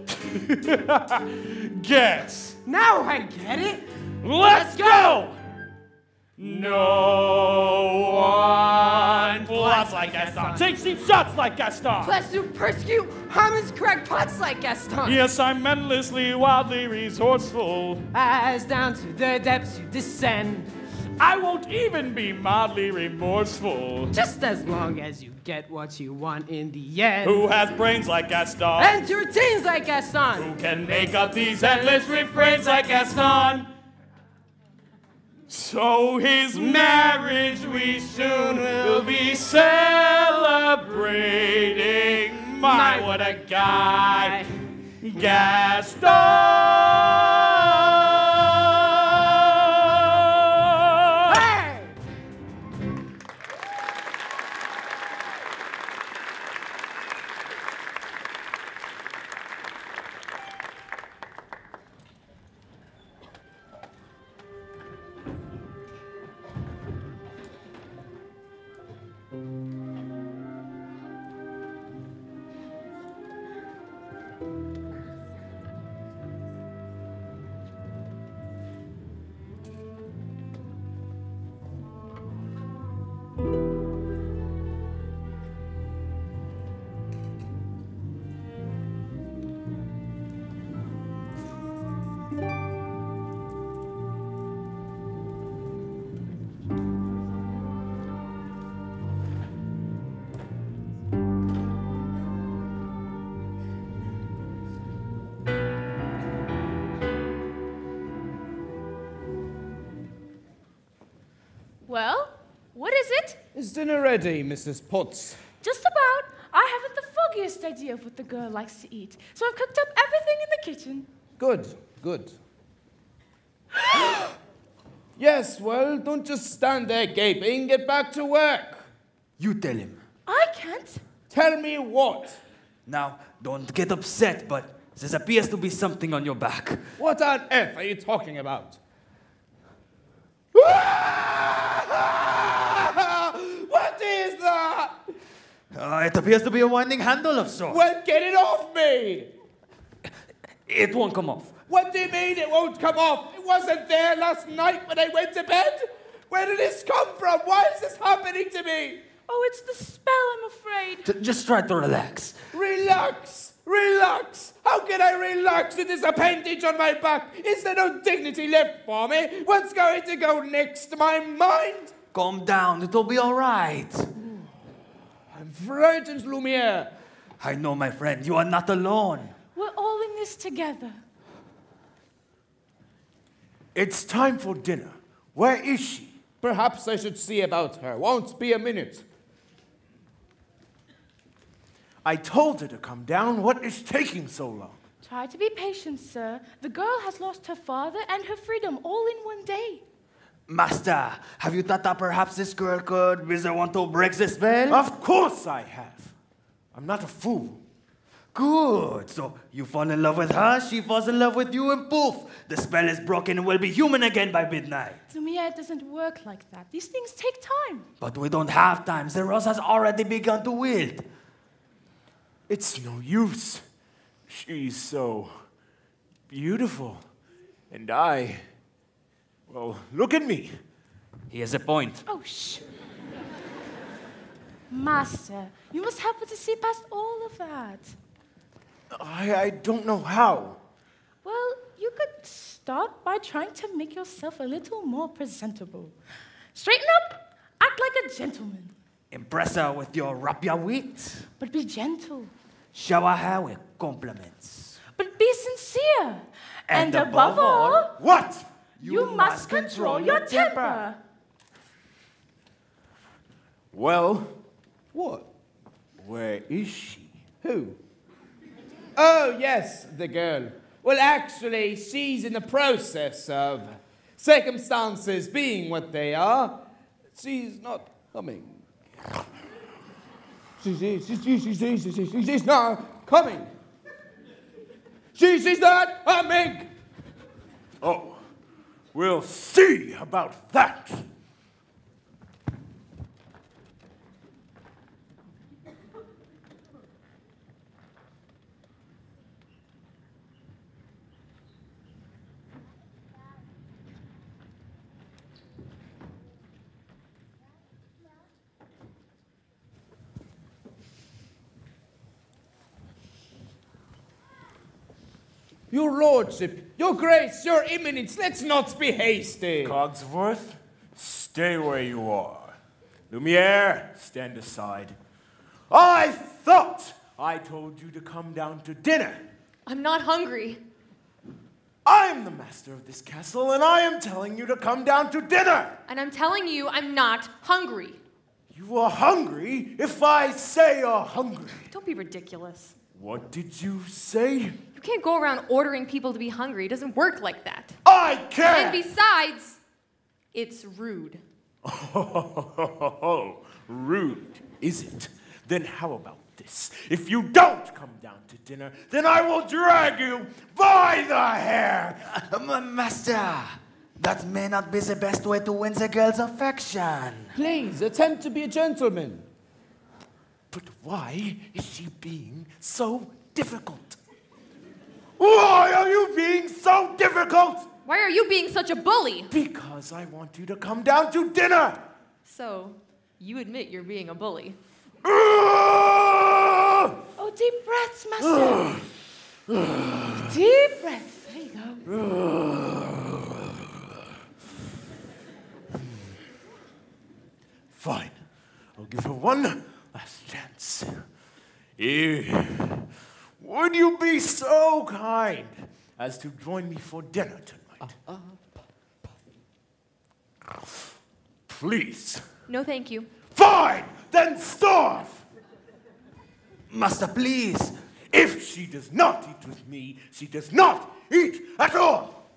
Guess. Now I get it. Let's go! No one plots like Gaston. Takes deep shots like Gaston. Plus you persecute Harmon's crackpots like Gaston. Yes, I'm endlessly, wildly resourceful. As down to the depths you descend. I won't even be mildly remorseful. Just as long as you get what you want in the end. Who has brains like Gaston? And routines like Gaston. Who can make up these endless refrains like Gaston? So his marriage we soon will be celebrating. My, what a guy, Gaston! Well, what is it? Is dinner ready, Mrs. Potts? Just about. I haven't the foggiest idea of what the girl likes to eat, so I've cooked up everything in the kitchen. Good, good. Yes, well, don't just stand there gaping. Get back to work. You tell him. I can't. Tell me what? Now, don't get upset, but there appears to be something on your back. What on earth are you talking about? What is that? It appears to be a winding handle of sorts. Well, get it off me! It won't come off. What do you mean it won't come off? It wasn't there last night when I went to bed? Where did this come from? Why is this happening to me? Oh, it's the spell, I'm afraid. Just try to relax. Relax! Relax! How can I relax with this appendage on my back? Is there no dignity left for me? What's going to go next? My mind? Calm down, it'll be all right. I'm frightened, Lumiere. I know, my friend, you are not alone. We're all in this together. It's time for dinner. Where is she? Perhaps I should see about her. Won't be a minute. I told her to come down. What is taking so long? Try to be patient, sir. The girl has lost her father and her freedom all in one day. Master, have you thought that perhaps this girl could want to break the spell? Of course I have. I'm not a fool. Good. So you fall in love with her, she falls in love with you, and poof, the spell is broken and we'll be human again by midnight. Lumiere, it doesn't work like that. These things take time. But we don't have time. The rose has already begun to wilt. It's no use. She's so beautiful. And well, look at me. He has a point. Oh, shh. Master, you must help us to see past all of that. I don't know how. Well, you could start by trying to make yourself a little more presentable. Straighten up, act like a gentleman. Impress her with your rapier wit. But be gentle. Shower her with compliments. But be sincere. And above all, what? You must control your temper. Well, What? where is she? Who? Oh, yes, the girl. Well, actually, she's in the process of circumstances being what they are. She's not coming. She's not coming. She's not coming. Oh, we'll see about that. Your lordship, your grace, your eminence, let's not be hasty. Cogsworth, stay where you are. Lumiere, stand aside. I thought I told you to come down to dinner. I'm not hungry. I'm the master of this castle, and I am telling you to come down to dinner. And I'm telling you, I'm not hungry. You are hungry if I say you're hungry. Don't be ridiculous. What did you say? You can't go around ordering people to be hungry. It doesn't work like that. I can! And besides, it's rude. Oh, rude, is it? Then how about this? If you don't come down to dinner, then I will drag you by the hair! Master, that may not be the best way to win the girl's affection. Please, attempt to be a gentleman. But why is she being so difficult? Why are you being so difficult? Why are you being such a bully? Because I want you to come down to dinner! So, you admit you're being a bully. Oh, deep breaths, Master. Deep breaths. There you go. Fine. I'll give her one last chance. Would you be so kind as to join me for dinner tonight? Please. No, thank you. Fine! Then starve! Master, please. If she does not eat with me, she does not eat at all!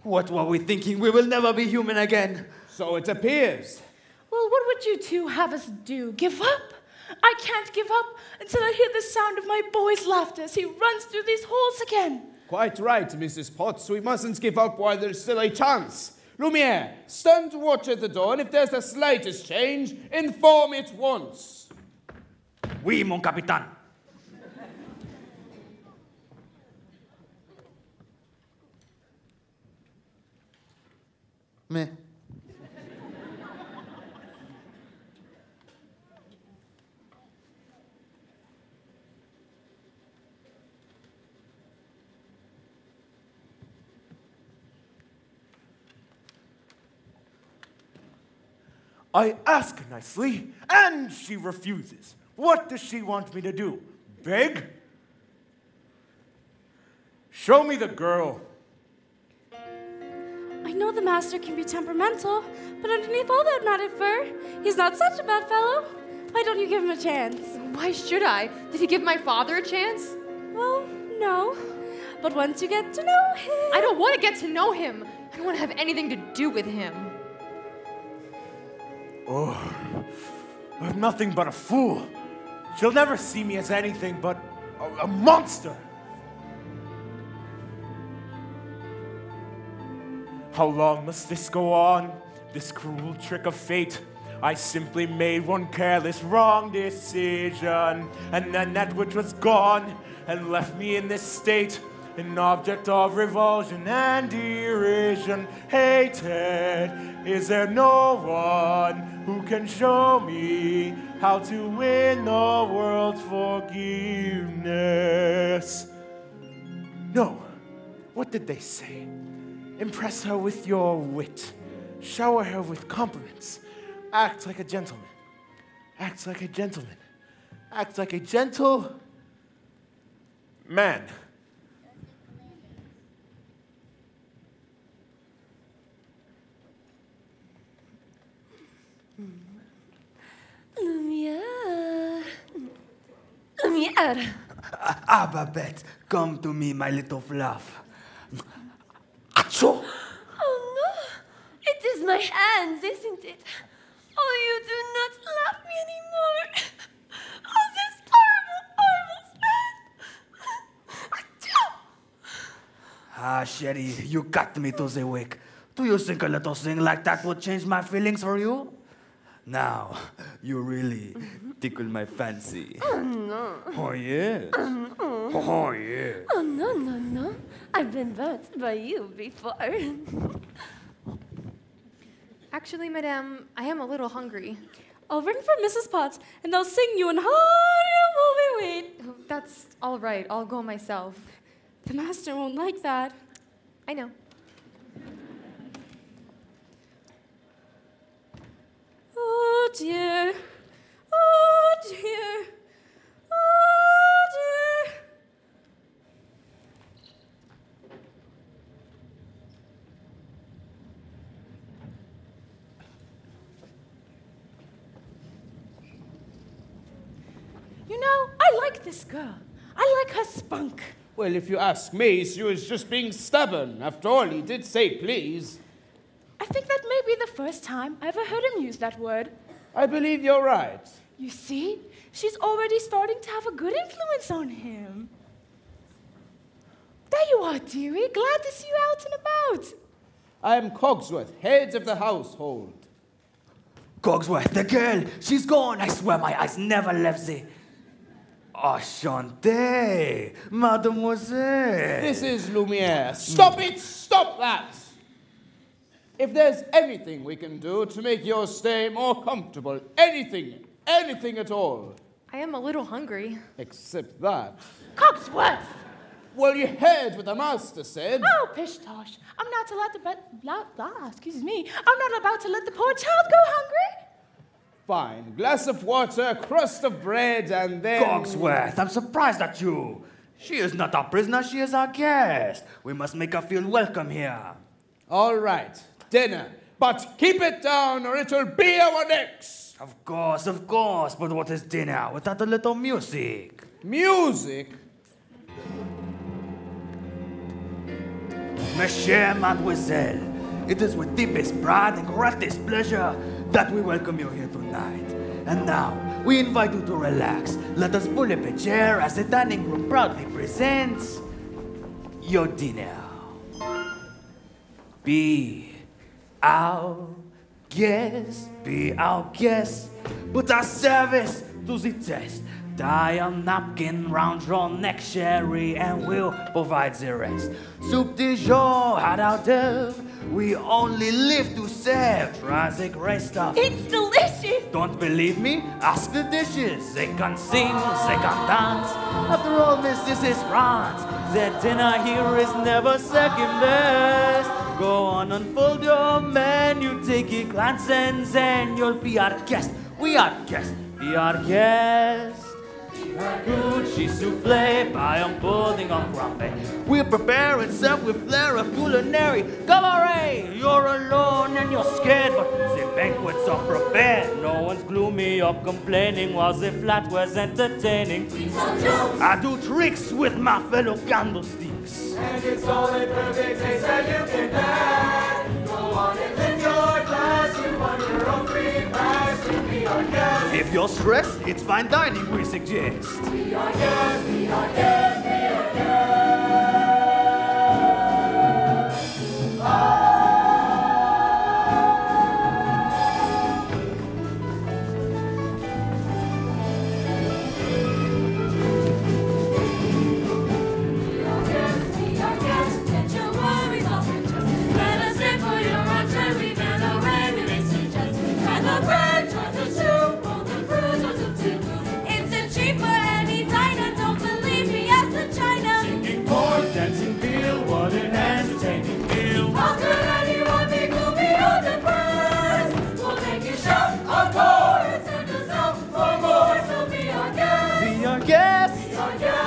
What were we thinking? We will never be human again. So it appears. Well, what would you two have us do? Give up? I can't give up until I hear the sound of my boy's laughter as he runs through these halls again. Quite right, Mrs. Potts. We mustn't give up while there's still a chance. Lumiere, stand watch at the door, and if there's the slightest change, inform me at once. Oui, mon capitaine. Meh. I ask nicely, and she refuses. What does she want me to do? Beg? Show me the girl. I know the master can be temperamental, but underneath all that matted fur, he's not such a bad fellow. Why don't you give him a chance? Why should I? Did he give my father a chance? Well, no. But once you get to know him... I don't want to get to know him. I don't want to have anything to do with him. Oh, I'm nothing but a fool. She'll never see me as anything but a monster. How long must this go on? This cruel trick of fate? I simply made one careless wrong decision, and then that which was gone and left me in this state, an object of revulsion and derision. Hated, is there no one who can show me how to win the world's forgiveness? No. What did they say? Impress her with your wit. Shower her with compliments. Act like a gentleman. Act like a gentleman. Act like a gentle man. Lumiere. Lumiere. Babette, come to me, my little fluff. Achoo! Oh no, it is my hands, isn't it? Oh, you do not love me anymore. Oh, this horrible, horrible smell. Achoo! Sherry, you got me to the wick. Do you think a little thing like that would change my feelings for you? Now, you really tickle my fancy. Oh no. Oh, yes. Oh, yes. Oh no, no, no. I've been burnt by you before. Actually, madame, I am a little hungry. I'll ring for Mrs. Potts, and I'll sing you an horrible wait. Oh, that's all right. I'll go myself. The master won't like that. I know. Oh dear. Oh dear. Oh dear. You know, I like this girl. I like her spunk. Well, if you ask me, she was just being stubborn. After all, he did say please. I think that may be the first time I ever heard him use that word. I believe you're right. You see, she's already starting to have a good influence on him. There you are, dearie. Glad to see you out and about. I am Cogsworth, head of the household. Cogsworth, the girl, she's gone. I swear my eyes never left the... Enchanté, mademoiselle. This is Lumiere. Stop it! Stop that! If there's anything we can do to make your stay more comfortable, anything at all. I am a little hungry. Except that. Cogsworth! Well, you heard what the master said. Oh, pish tosh. I'm not allowed to excuse me. I'm not about to let the poor child go hungry. Fine. Glass of water, crust of bread, and then... Cogsworth, I'm surprised at you. She is not our prisoner, she is our guest. We must make her feel welcome here. All right. Dinner. But keep it down or it'll be our necks. Of course, but what is dinner without a little music? Music? Monsieur, mademoiselle, it is with deepest pride and greatest pleasure that we welcome you here tonight. And now, we invite you to relax. Let us pull up a chair as the dining room proudly presents your dinner. Be our guest, put our service to the test. Tie a napkin round your neck, Sherry, and we'll provide the rest. Soup du jour, hors d'oeuvre, we only live to serve. Try the great stuff. It's delicious! Don't believe me? Ask the dishes. They can sing, they can dance. After all, miss, this is France. The dinner here is never second best. Go on, unfold your menu, take a glance, and then you'll be our guest. We are guests, be our guest. Gucci souffle, paillon pudding en crampe. We prepare and serve with flair of culinary cabaret. You're alone and you're scared, but the banquets are prepared. No one's gloomy or complaining while the flat was entertaining. I do tricks with my fellow candlesticks. And it's all in perfect taste that you can add. Go on and lift your glass. You want your own free pass to be our guest. If you're stressed, it's fine dining we suggest. Be our guest, be our guest, be our guest. our guest.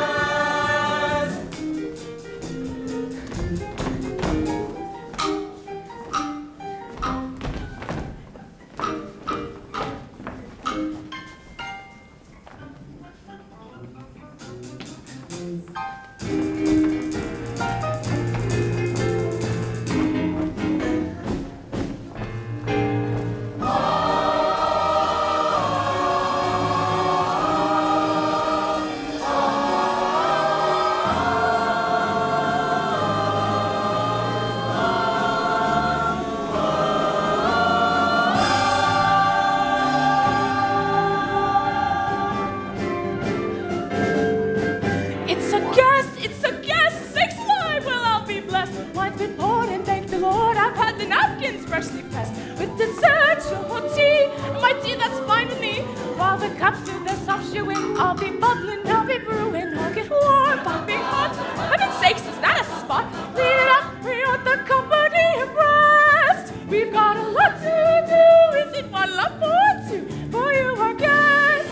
It's a guest, sakes alive, well I'll be blessed. Wine's been poured and thank the Lord, I've had the napkins freshly pressed. With dessert, or tea, my tea that's fine with me. While the cups do their soft chewing, I'll be bubbling, I'll be brewing, I'll get warm, I'll be hot. Heaven's sakes, is that a spot? Lead it up, we want the company abreast. We've got a lot to do, is it one lump or two? For you our guest,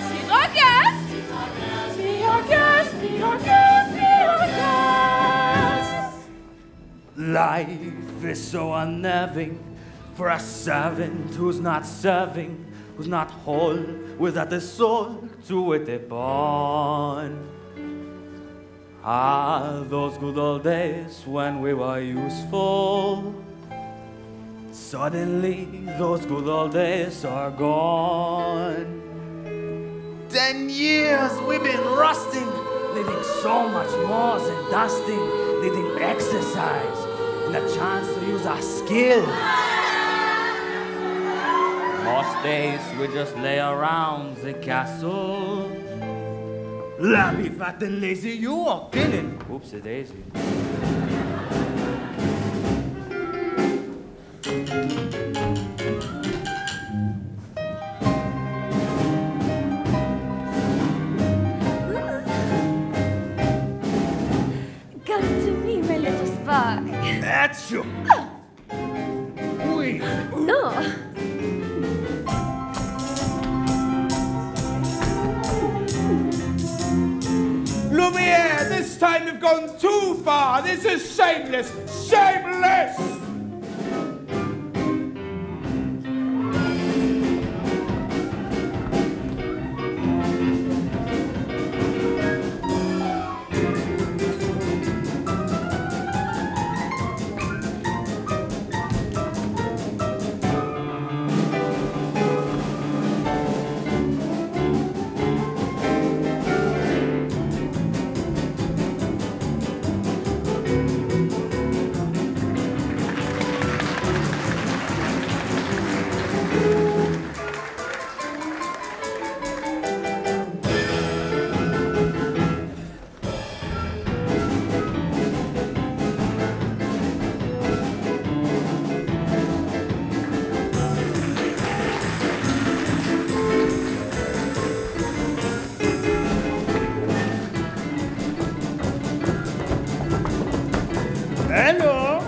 she's our guest. Be our guest, be our guest, be our guest. Life is so unnerving for a servant who's not serving, who's not whole, without the soul to it they born. Ah, those good old days when we were useful. Suddenly, those good old days are gone. 10 years we've been rusting, needing so much more than dusting, needing exercise and a chance to use our skill. Most days we just lay around the castle. Lamby, fat and lazy, you are killing. Oopsie daisy. Come to me, my little spy. That's you. Oui. No. Lumiere, this time you've gone too far. This is shameless, shameless. Hello.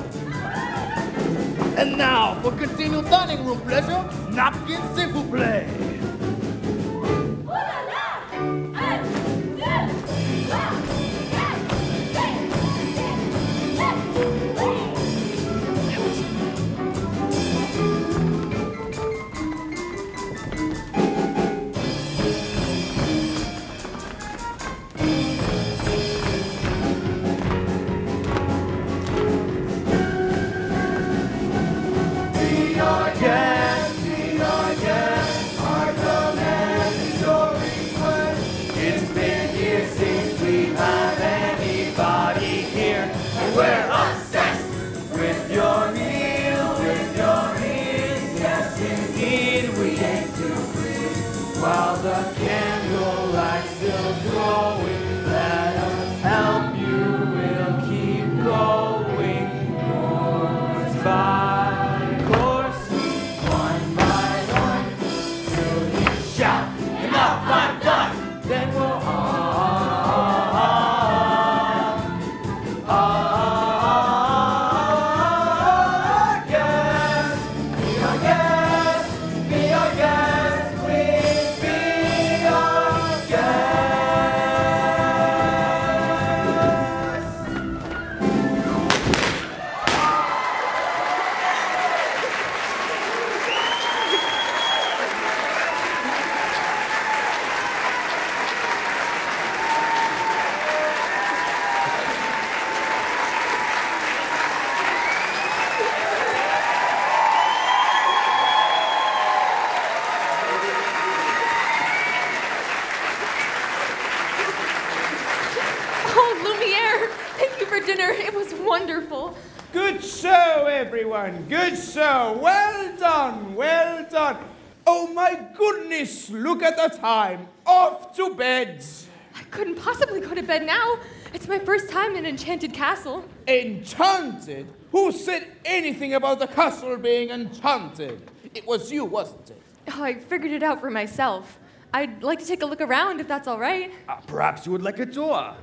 And now, for continued dining room pleasure, napkins s'il vous plaît. Be our guest, be our guest. Our command is your request. It's been years since we've had anybody here, and we're obsessed with your meal, with your meal. Yes, indeed, we aim to please. While the candlelight's still glowing, let us help you. We'll keep going, course by course, one by one, till you shout, "Enough! I'm done!" Then we'll on. dinner. It was wonderful. Good show, everyone. Good show. Well done. Well done. Oh, my goodness. Look at the time. Off to bed. I couldn't possibly go to bed now. It's my first time in Enchanted Castle. Enchanted? Who said anything about the castle being enchanted? It was you, wasn't it? Oh, I figured it out for myself. I'd like to take a look around if that's all right. Perhaps you would like a tour.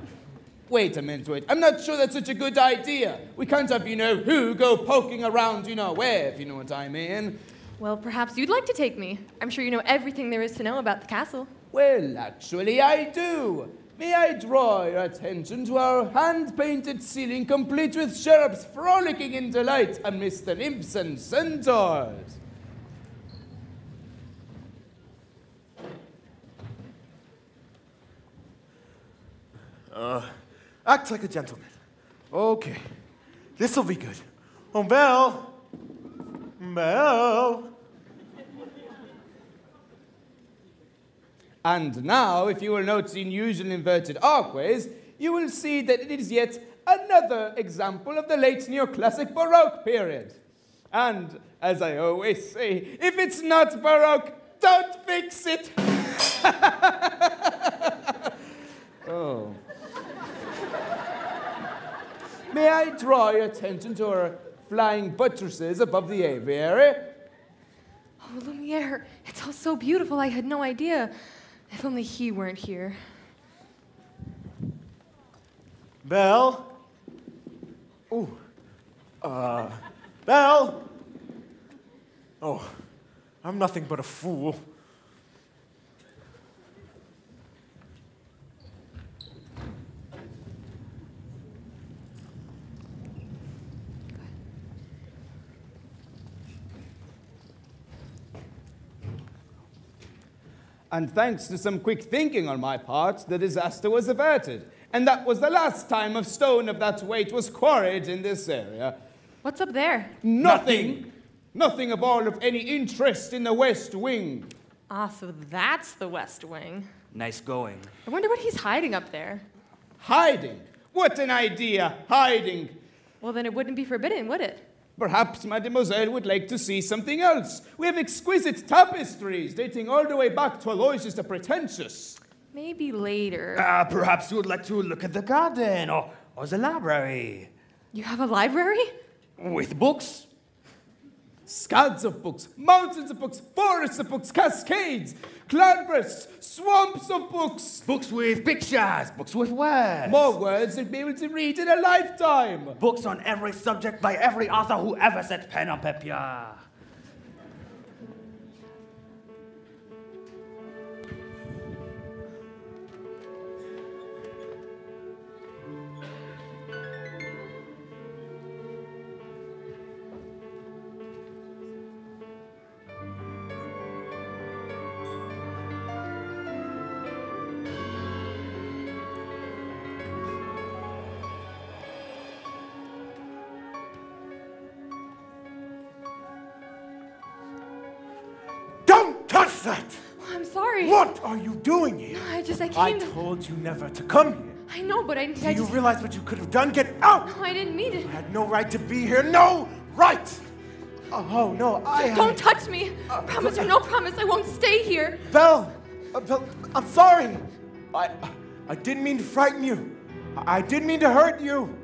Wait a minute, wait. I'm not sure that's such a good idea. We can't have, who go poking around, where, if you know what I mean. Well, perhaps you'd like to take me. I'm sure you know everything there is to know about the castle. Well, actually, I do. May I draw your attention to our hand-painted ceiling complete with cherubs frolicking in delight amidst the nymphs and centaurs? Act like a gentleman. Okay. This'll be good. Oh, Belle! Belle! And now, if you will note the unusual inverted archways, you will see that it is yet another example of the late neoclassic Baroque period. And, as I always say, if it's not Baroque, don't fix it! Oh. May I draw your attention to our flying buttresses above the aviary? Oh, Lumiere, it's all so beautiful. I had no idea. If only he weren't here. Belle? Ooh. Belle? Oh, I'm nothing but a fool. And thanks to some quick thinking on my part, the disaster was averted. And that was the last time a stone of that weight was quarried in this area. What's up there? Nothing! Nothing of all of any interest in the West Wing. Ah, so that's the West Wing. Nice going. I wonder what he's hiding up there. Hiding? What an idea, hiding. Well, then it wouldn't be forbidden, would it? Perhaps Mademoiselle would like to see something else. We have exquisite tapestries dating all the way back to Aloysius the Pretentious. Maybe later. Perhaps you would like to look at the garden or the library. You have a library? With books? Scads of books, mountains of books, forests of books, cascades, cloudbursts, swamps of books. Books with pictures, books with words. More words than be able to read in a lifetime. Books on every subject by every author who ever set pen on papier. Touch that! Oh, I'm sorry. What are you doing here? I came I told you never to come here. I know, but I Do you realize what you could have done? Get out! No, I didn't mean it. You had no right to be here. No right! Oh, no, Don't touch me. Promise or no promise, I won't stay here. Belle! Belle, I'm sorry. I didn't mean to frighten you. I didn't mean to hurt you.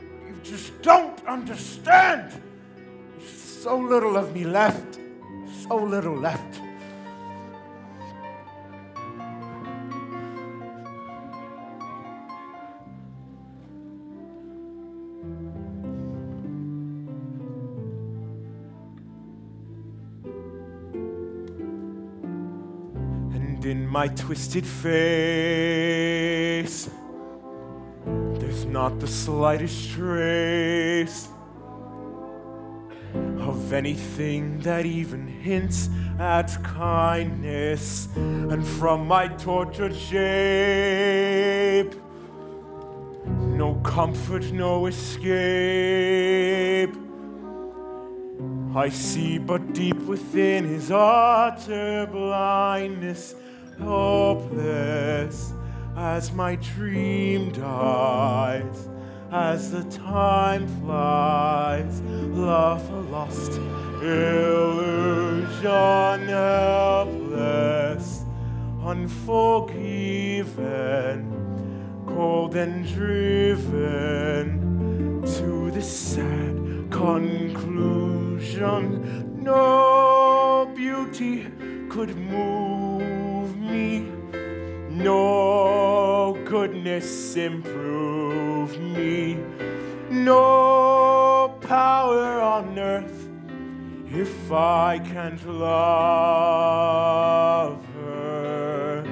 You just don't understand. There's so little of me left. So little left. In my twisted face, there's not the slightest trace of anything that even hints at kindness. And from my tortured shape, no comfort, no escape. I see but deep within his utter blindness, hopeless as my dream dies. as the time flies. Love a lost illusion, helpless, unforgiven, cold and driven to the sad conclusion. No beauty could move me, no goodness improve me, no power on earth if I can't love her.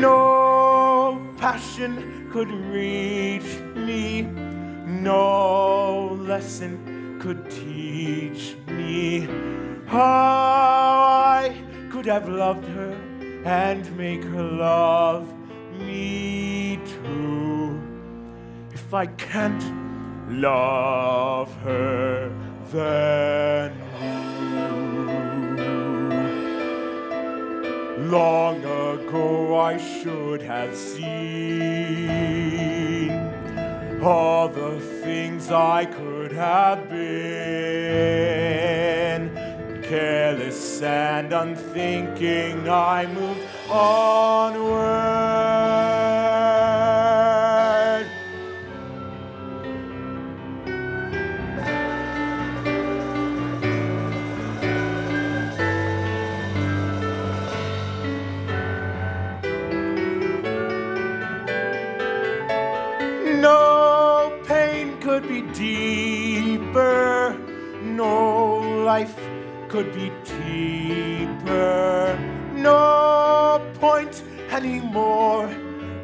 No passion could reach me, no lesson could teach me how I could have loved her and make her love me too. If I can't love her, then who? Long ago I should have seen all the things I could have been. Careless and unthinking, I moved onward. No pain could be deeper, no life could be deeper, no point anymore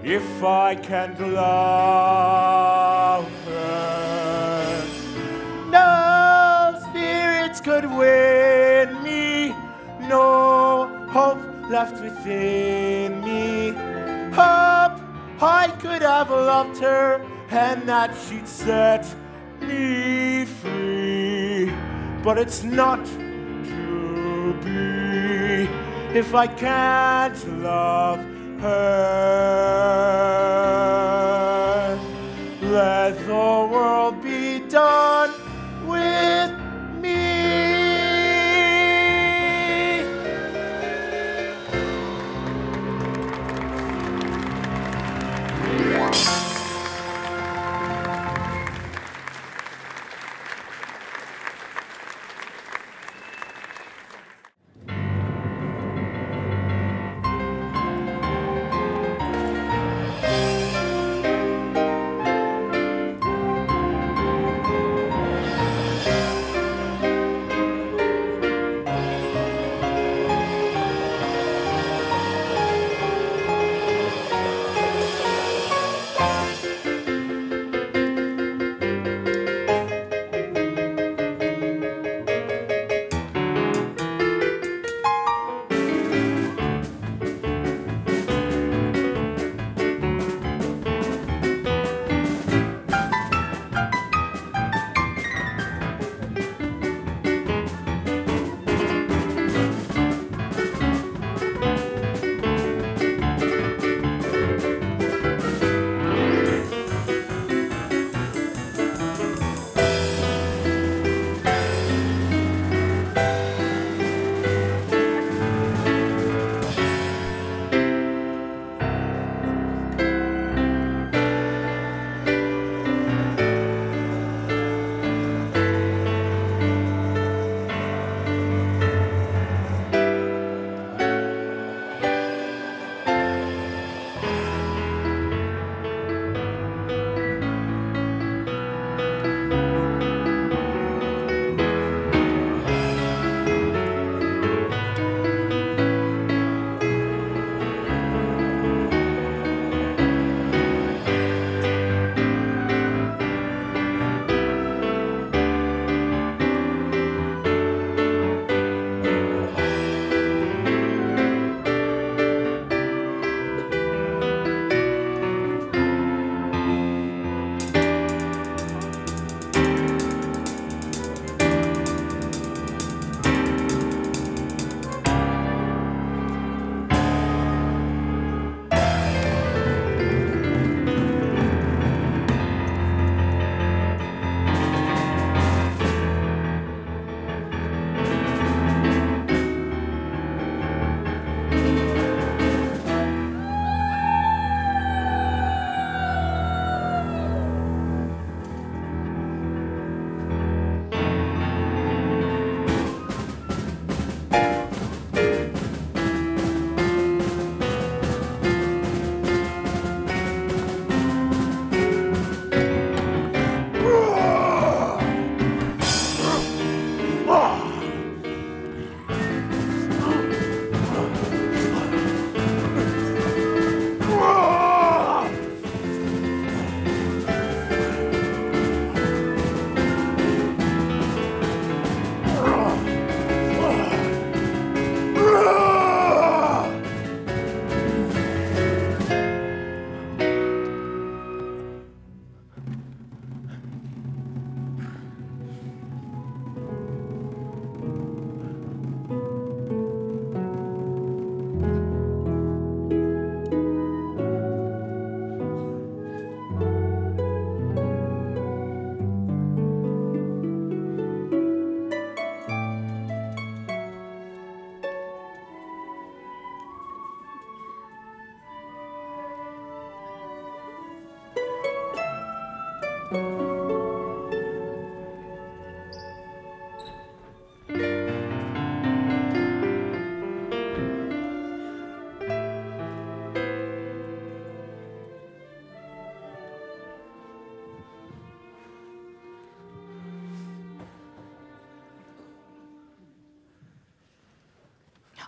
if I can't love her. No spirits could win me, no hope left within me. Hope I could have loved her and that she'd set me free, but it's not to be if I can't love her. Let the world be done with me.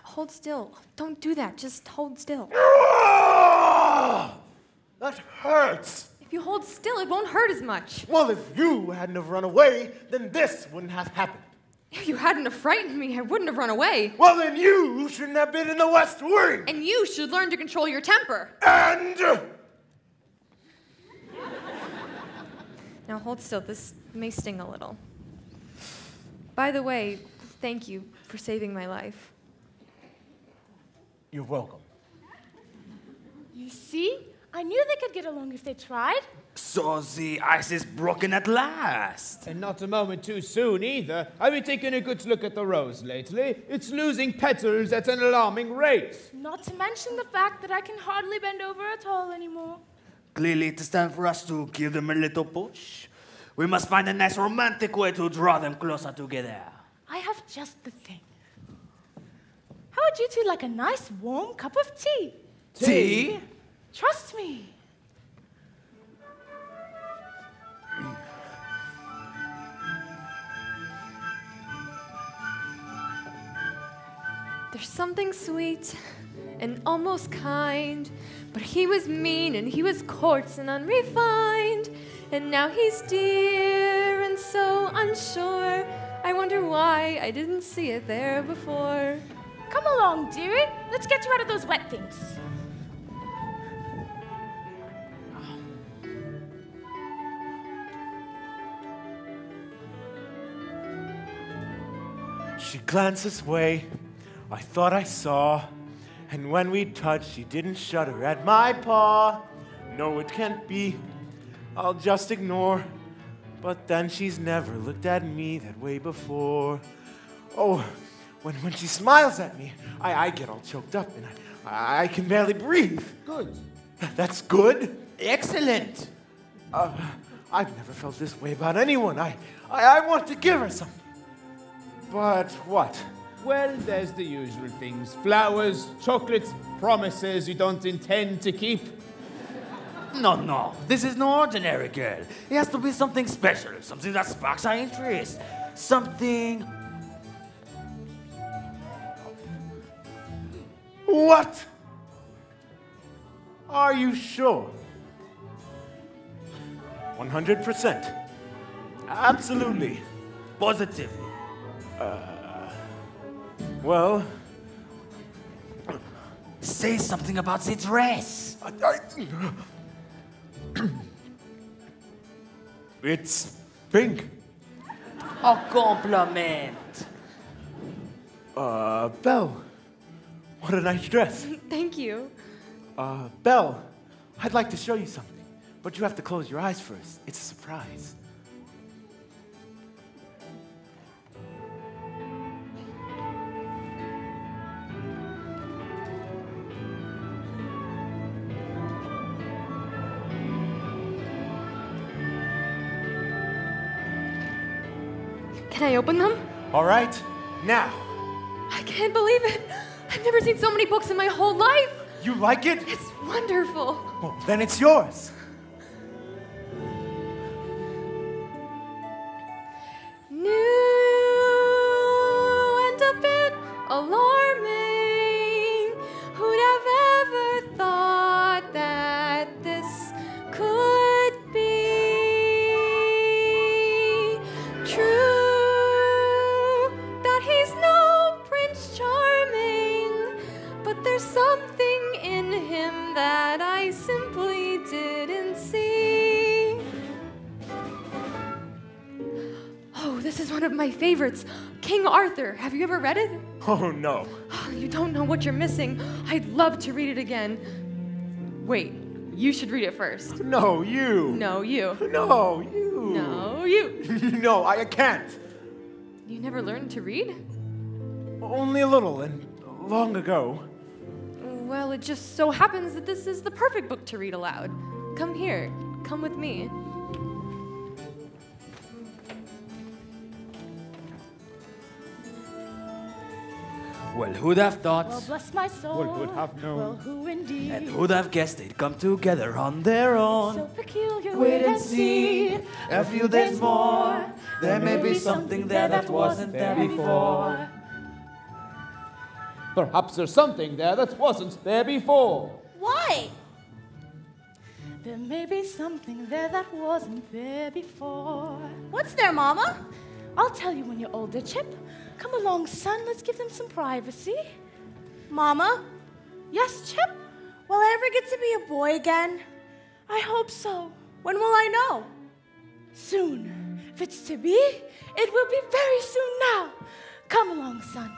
Hold still. Don't do that. Just hold still. That hurts. If you hold still, it won't hurt as much. Well, if you hadn't have run away, then this wouldn't have happened. If you hadn't have frightened me, I wouldn't have run away. Well, then you shouldn't have been in the West Wing. And you should learn to control your temper. And... Now hold still. This may sting a little. By the way, thank you for saving my life. You're welcome. You see? I knew they could get along if they tried. So the ice is broken at last. And not a moment too soon either. I've been taking a good look at the rose lately. It's losing petals at an alarming rate. Not to mention the fact that I can hardly bend over at all anymore. Clearly, it is time for us to give them a little push. We must find a nice romantic way to draw them closer together. I have just the thing. How would you two like a nice warm cup of tea? Tea? Trust me. There's something sweet and almost kind, but he was mean and he was coarse and unrefined, and now he's dear and so unsure. I wonder why I didn't see it there before. Come along, dearie. Let's get you out of those wet things. She glanced this way. I thought I saw. And when we touched, she didn't shudder at my paw. No, it can't be. I'll just ignore. But then she's never looked at me that way before. Oh, when she smiles at me, I get all choked up and I can barely breathe. Good. That's good? Excellent. I've never felt this way about anyone. I want to give her something. But what? Well, there's the usual things. Flowers, chocolates, promises you don't intend to keep. No. This is no ordinary girl. It has to be something special, something that sparks our interest. Something... What? Are you sure? 100%. Absolutely. Positively. Well... Say something about the dress. It's pink. A compliment. Belle. What a nice dress. Thank you. Belle, I'd like to show you something, but you have to close your eyes first. It's a surprise. Can I open them? All right, now. I can't believe it. I've never seen so many books in my whole life. You like it? It's wonderful. Well, then it's yours. New and a bit alarming. Who'd have ever thought that this could be true? That he's no Prince Charming, but there's something in him that I simply didn't see. Oh, this is one of my favorites, King Arthur. Have you ever read it? Oh, no. Oh, you don't know what you're missing. I'd love to read it again. Wait, you should read it first. No, you. No, you. No, you. No, you. No, I can't. You never learned to read? Only a little, and long ago. Well, it just so happens that this is the perfect book to read aloud. Come here. Come with me. Well, who'd have thought? Well, bless my soul. Well, who'd have known? Well, who indeed? And who'd have guessed they'd come together on their own? So peculiar. Wait and see. A few days more. There may be something there that wasn't there before. Perhaps there's something there that wasn't there before. Why? There may be something there that wasn't there before. What's there, Mama? I'll tell you when you're older, Chip. Come along, son. Let's give them some privacy. Mama? Yes, Chip? Will I ever get to be a boy again? I hope so. When will I know? Soon. If it's to be, it will be very soon now. Come along, son.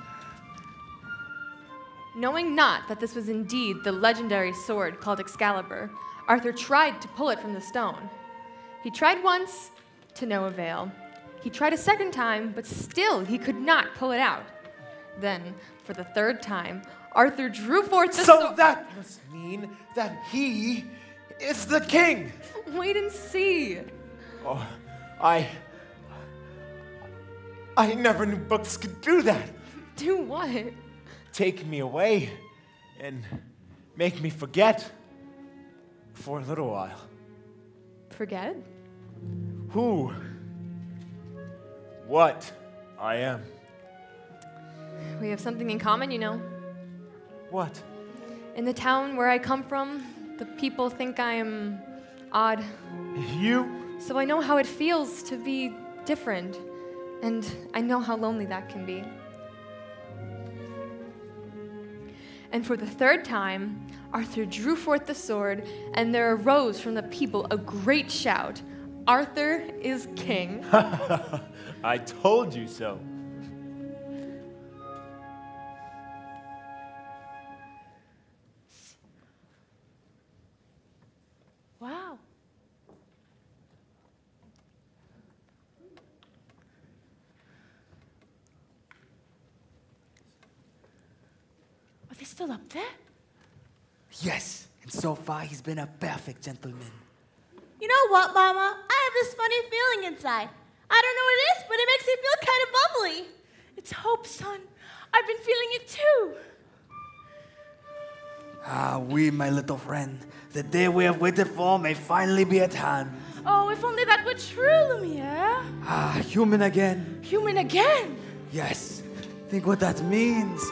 Knowing not that this was indeed the legendary sword called Excalibur, Arthur tried to pull it from the stone. He tried once, to no avail. He tried a second time, but still he could not pull it out. Then, for the third time, Arthur drew forth the sword. So that must mean that he is the king. Wait and see. Oh, I never knew books could do that. Do what? Take me away and make me forget for a little while. Forget? Who? What I am. We have something in common, you know. What? In the town where I come from, the people think I am odd. You? So I know how it feels to be different, and I know how lonely that can be. And for the third time, Arthur drew forth the sword, and there arose from the people a great shout, "Arthur is king." I told you so. Wow. Are they still up there? Yes, and so far he's been a perfect gentleman. You know what, Mama? I have this funny feeling inside. I don't know what it is, but it makes me feel kind of bubbly. It's hope, son. I've been feeling it too. Ah, oui, my little friend. The day we have waited for may finally be at hand. Oh, if only that were true, Lumiere. Ah, human again. Human again. Yes. Think what that means.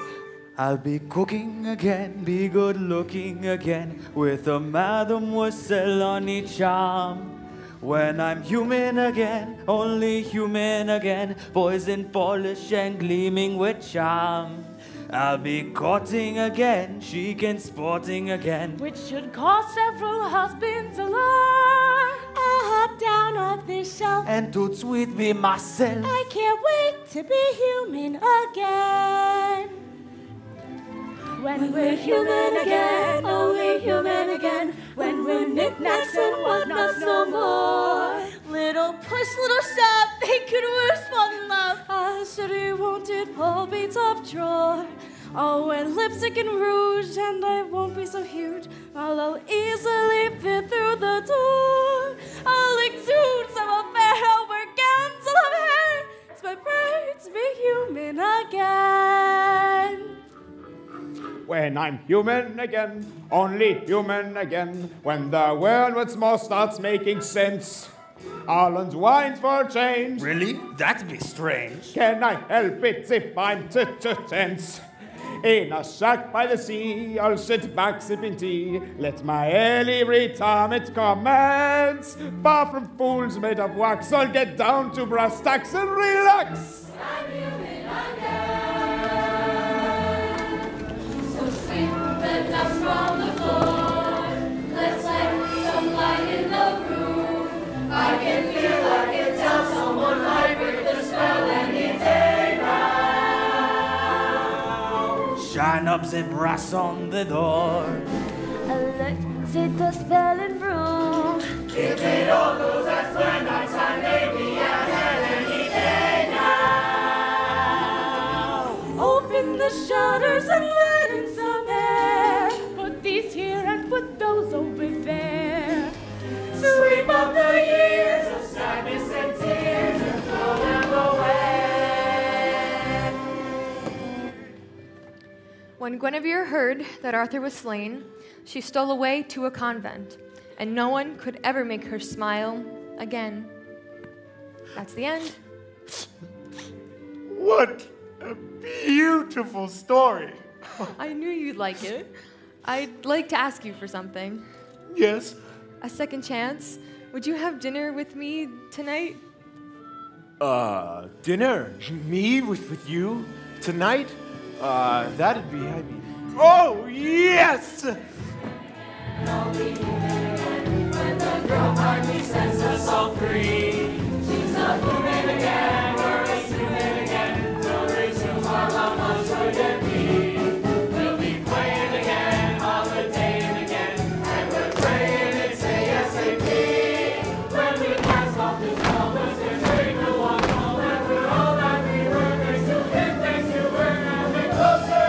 I'll be cooking again, be good looking again, with a mademoiselle on each arm. When I'm human again, only human again, poison polish and gleaming with charm. I'll be courting again, chic and sporting again, which should cause several husbands alarm. I'll hop down off this shelf, and tout sweet be myself. I can't wait to be human again. When we're human again, only human again. When we're knickknacks and whatnots no more. Little push, little shove, they could worse fall in love. I said won't it all be top drawer. I'll wear lipstick and rouge, and I won't be so huge. I'll easily fit through the door. I'll exude some affair, I'll wear gowns, I'll have hair. It's my pride to be human again. When I'm human again, only human again, when the world once more starts making sense, I'll unwind for change. Really? That'd be strange. Can I help it if I'm tense? In a shack by the sea, I'll sit back sipping tea. Let my early retirement commence. Far from fools made of wax, I'll get down to brass tacks and relax. I'm human again. So sweep the dust from the floor. Let's let some light in the room. I can feel I can tell someone might break the spell any day now. Shine up the brass on the door. Electricate the spell and broom. If it all goes as planned, our time may be at hand any day now. Open the shutters and let in some air. Put these here and put those over there. Sweep up the years of sadness and tears and throw them away. When Guinevere heard that Arthur was slain, she stole away to a convent, and no one could ever make her smile again. That's the end. What a beautiful story. I knew you'd like it. I'd like to ask you for something. Yes? A second chance. Would you have dinner with me tonight? Dinner? Me with you? Tonight? That'd be, I mean... Oh, yes! When the girl finally sets us all free, she's a woman again, we're a human again. No racial how much would it be? We'll be playing again, holidaying again, and we're praying it's ASAP. When we pass off this promise and take a walk home, and we're all that we were, thanks to him, thanks to her, now we're closer.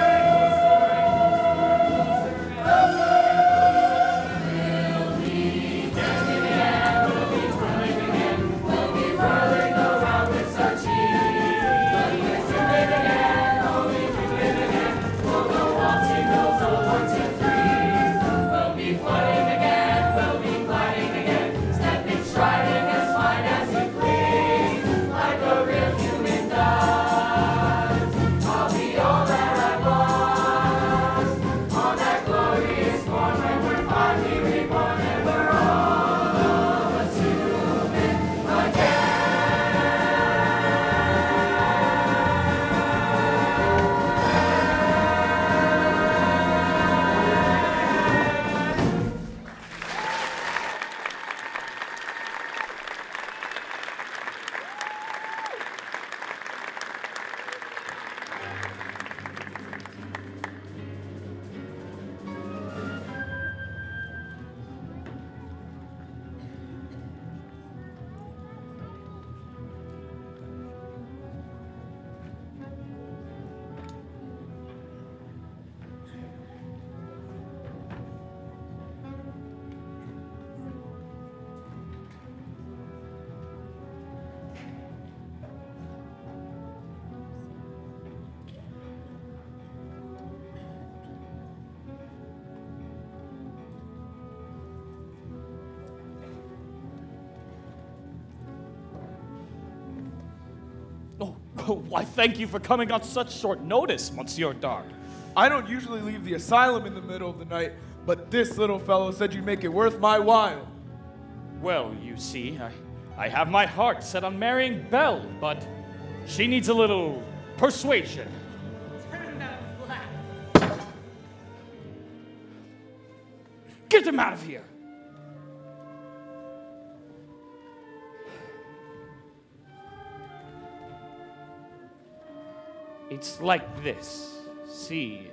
Why, thank you for coming on such short notice, Monsieur Dark. I don't usually leave the asylum in the middle of the night, but this little fellow said you'd make it worth my while. Well, you see, I have my heart set on marrying Belle, but she needs a little persuasion. Turn that black. Get him out of here! It's like this. See,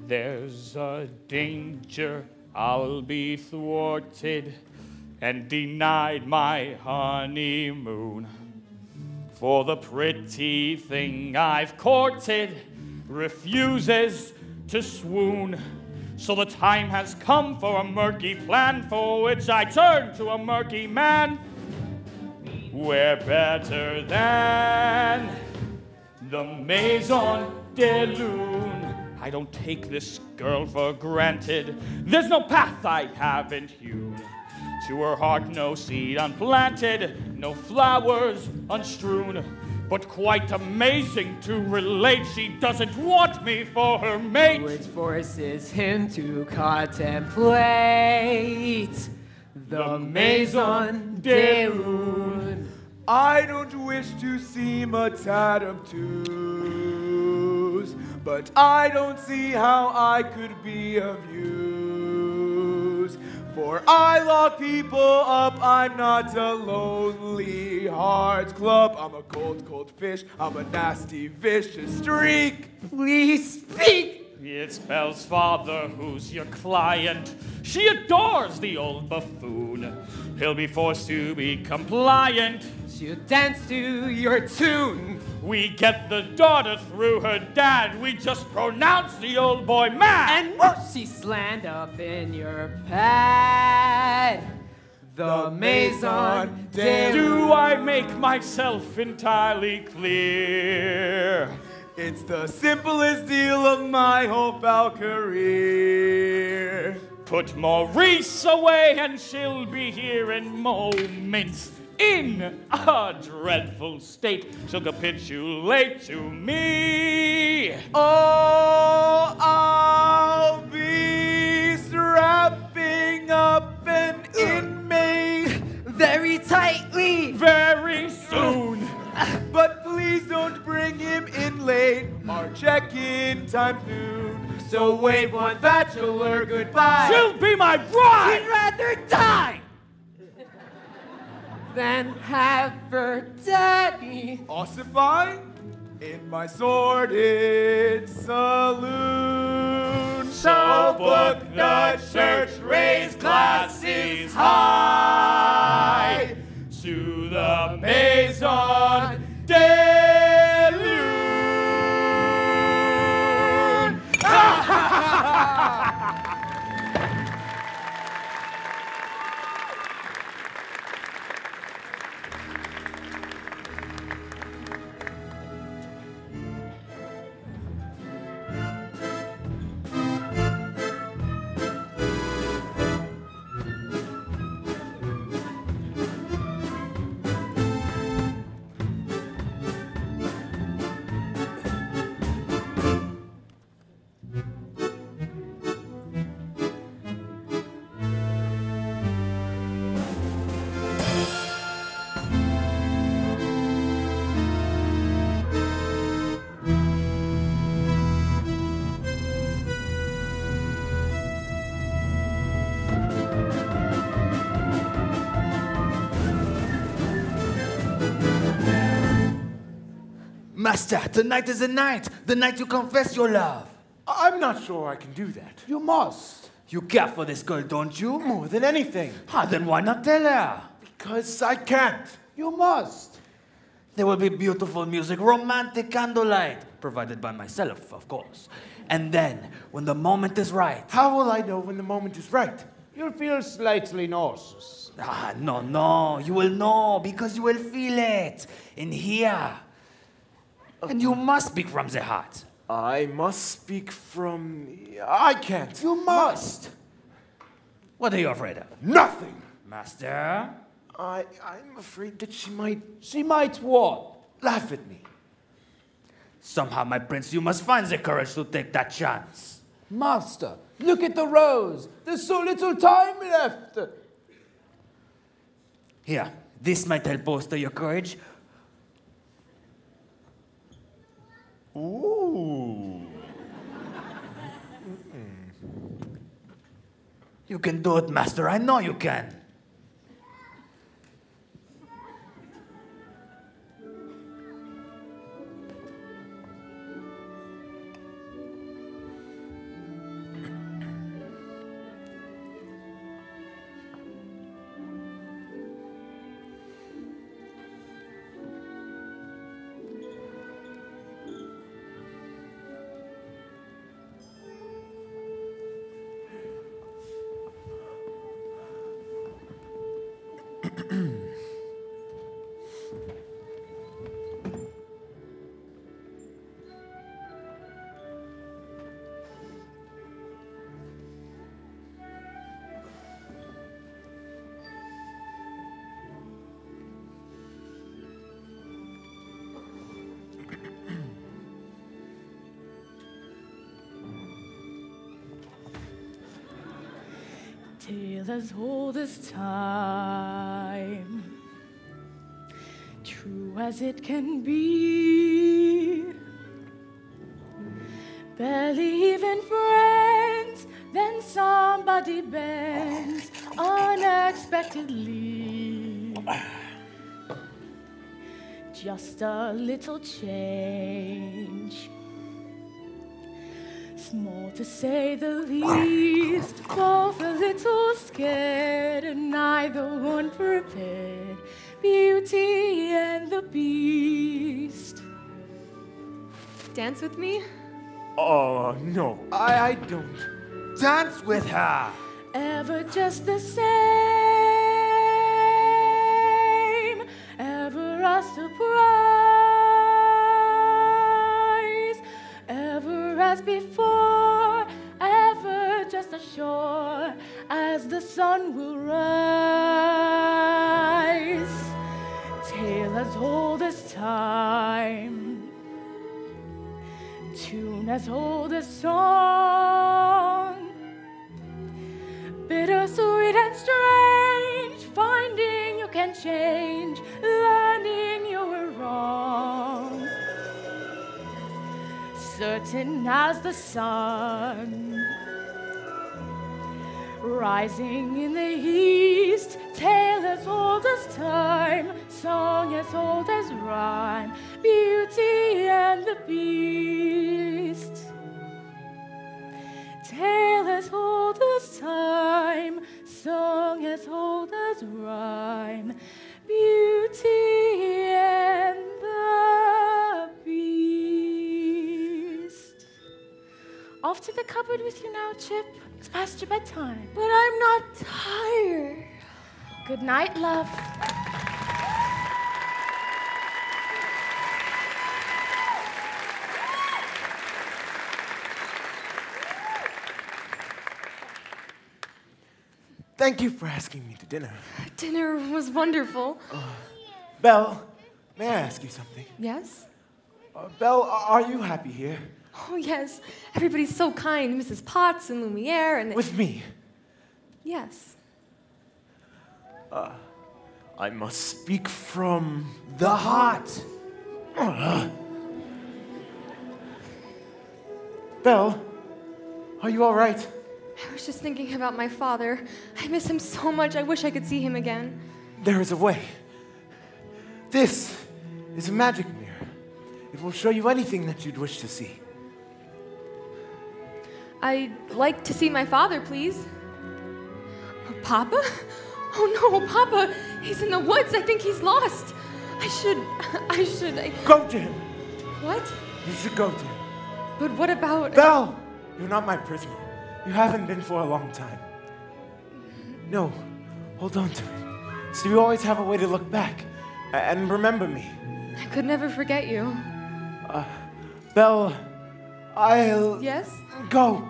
there's a danger I'll be thwarted and denied my honeymoon. For the pretty thing I've courted refuses to swoon. So the time has come for a murky plan, for which I turn to a murky man. We're better than the Maison de Lune. I don't take this girl for granted. There's no path I haven't hewn. To her heart no seed unplanted, no flowers unstrewn. But quite amazing to relate, she doesn't want me for her mate. Which forces him to contemplate the Maison de Lune. I don't wish to seem a tad obtuse, but I don't see how I could be of use. For I lock people up, I'm not a lonely hearts club. I'm a cold, cold fish, I'm a nasty, vicious streak. Please speak! It's Belle's father who's your client. She adores the old buffoon. He'll be forced to be compliant. She'll dance to your tune. We get the daughter through her dad. We just pronounce the old boy mad. And won't she slant up in your pad? The Maison de Lune. Do I make myself entirely clear? It's the simplest deal of my whole foul career. Put Maurice away and she'll be here in moments. In a dreadful state, she'll capitulate to me. Oh, I'll be strapping up an inmate very tightly, very soon. But please don't bring him in late. Our check-in time's noon. So wave one bachelor goodbye. She'll be my bride. She'd rather die Then have her daddy ossify in my sordid saloon. So book the church, raise glasses high to the Maison de Lune. Master, tonight is the night you confess your love. I'm not sure I can do that. You must. You care for this girl, don't you? More than anything. Then why not tell her? Because I can't. You must. There will be beautiful music, romantic candlelight, provided by myself, of course. And then, when the moment is right... How will I know when the moment is right? You'll feel slightly nauseous. No, you will know, because you will feel it in here. And you must speak from the heart. I must speak from... I can't. You must. What are you afraid of? Nothing. Master? I'm afraid that she might... She might what? Laugh at me. Somehow, my prince, you must find the courage to take that chance. Master, look at the rose. There's so little time left. Here, this might help bolster your courage. Ooh. You can do it, Master. I know you can. Tale as old as time, true as it can be. Barely even friends, then somebody bends unexpectedly. Just a little change, small to say the least, both a little scared and neither one prepared. Beauty and the Beast. Dance with me? Oh, no, I don't. Dance with her. Ever just the same, ever a surprise. time. Tune as old as song, bittersweet and strange, finding you can change, learning you were wrong. Certain as the sun, rising in the east, tale as old as time, song as old as rhyme, Beauty and the Beast. Tale as old as time, song as old as rhyme, Beauty and the Beast. Off to the cupboard with you now, Chip. It's past your bedtime. But I'm not tired. Good night, love. Thank you for asking me to dinner. Dinner was wonderful. Belle, may I ask you something? Yes? Belle, are you happy here? Oh, yes. Everybody's so kind. Mrs. Potts and Lumiere and... With me? Yes. I must speak from the heart. Belle, are you all right? I was just thinking about my father. I miss him so much. I wish I could see him again. There is a way. This is a magic mirror. It will show you anything that you'd wish to see. I'd like to see my father, please. Papa? Oh no, Papa! He's in the woods. I think he's lost. I should... Go to him. What? You should go to him. But what about... Belle! You're not my prisoner. You haven't been for a long time. No, hold on to it. So you always have a way to look back and remember me. I could never forget you. Belle, I'll... Yes? Go.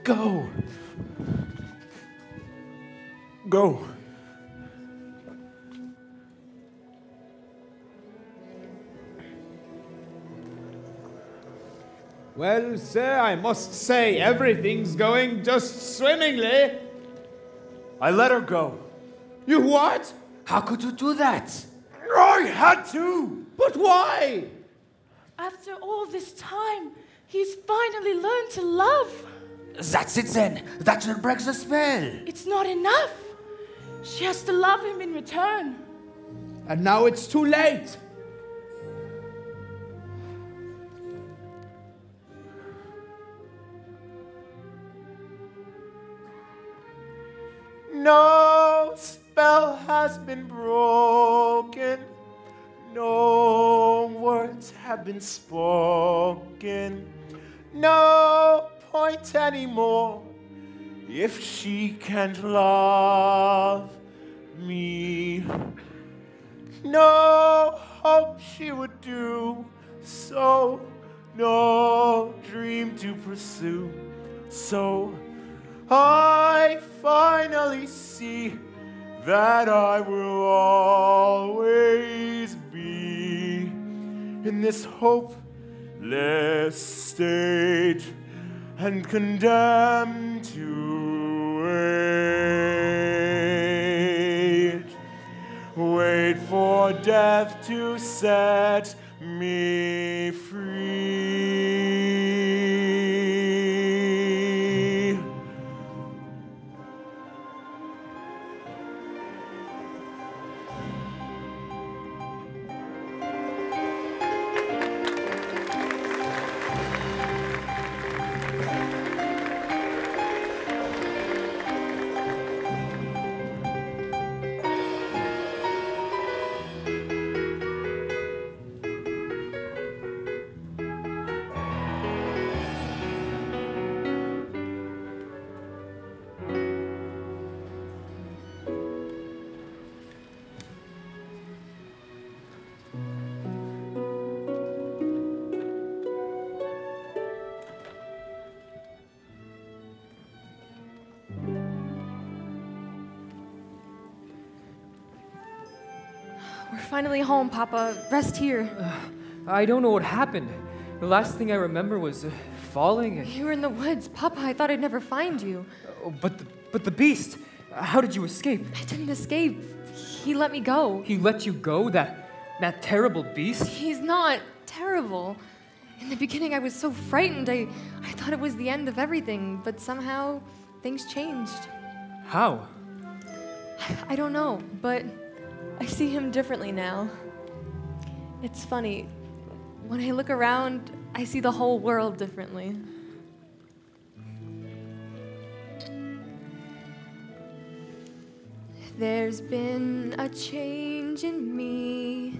Go. Go. Well, sir, I must say everything's going just swimmingly. I let her go. You what? How could you do that? I had to. But why? After all this time, he's finally learned to love. That's it then. That should break the spell. It's not enough. She has to love him in return. And now it's too late. No spell has been broken. No words have been spoken. No point anymore if she can't love me. No hope she would do so. No dream to pursue. So I finally see that I will always be in this hopeless state and condemned to wait for death to set me free. We're finally home, Papa. Rest here. I don't know what happened. The last thing I remember was falling. You were in the woods. Papa, I thought I'd never find you. But the beast, how did you escape? I didn't escape. He let me go. He let you go? That terrible beast? He's not terrible. In the beginning, I was so frightened. I thought it was the end of everything, but somehow things changed. How? I don't know, but I see him differently now. It's funny. When I look around, I see the whole world differently. There's been a change in me,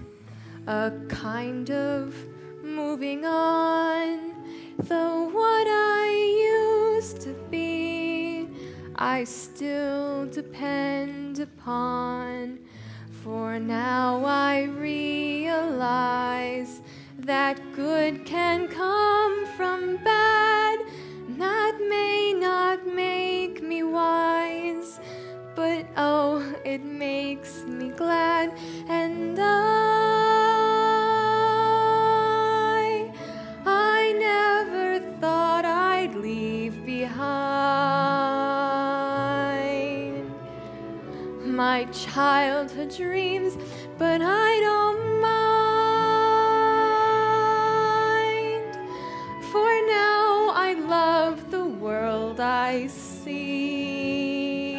a kind of moving on. Though what I used to be, I still depend upon. For now I realize that good can come from bad. That may not make me wise, but oh, it makes me glad. And I never thought I'd leave behind my childhood dreams, but I don't mind. For now I love the world I see.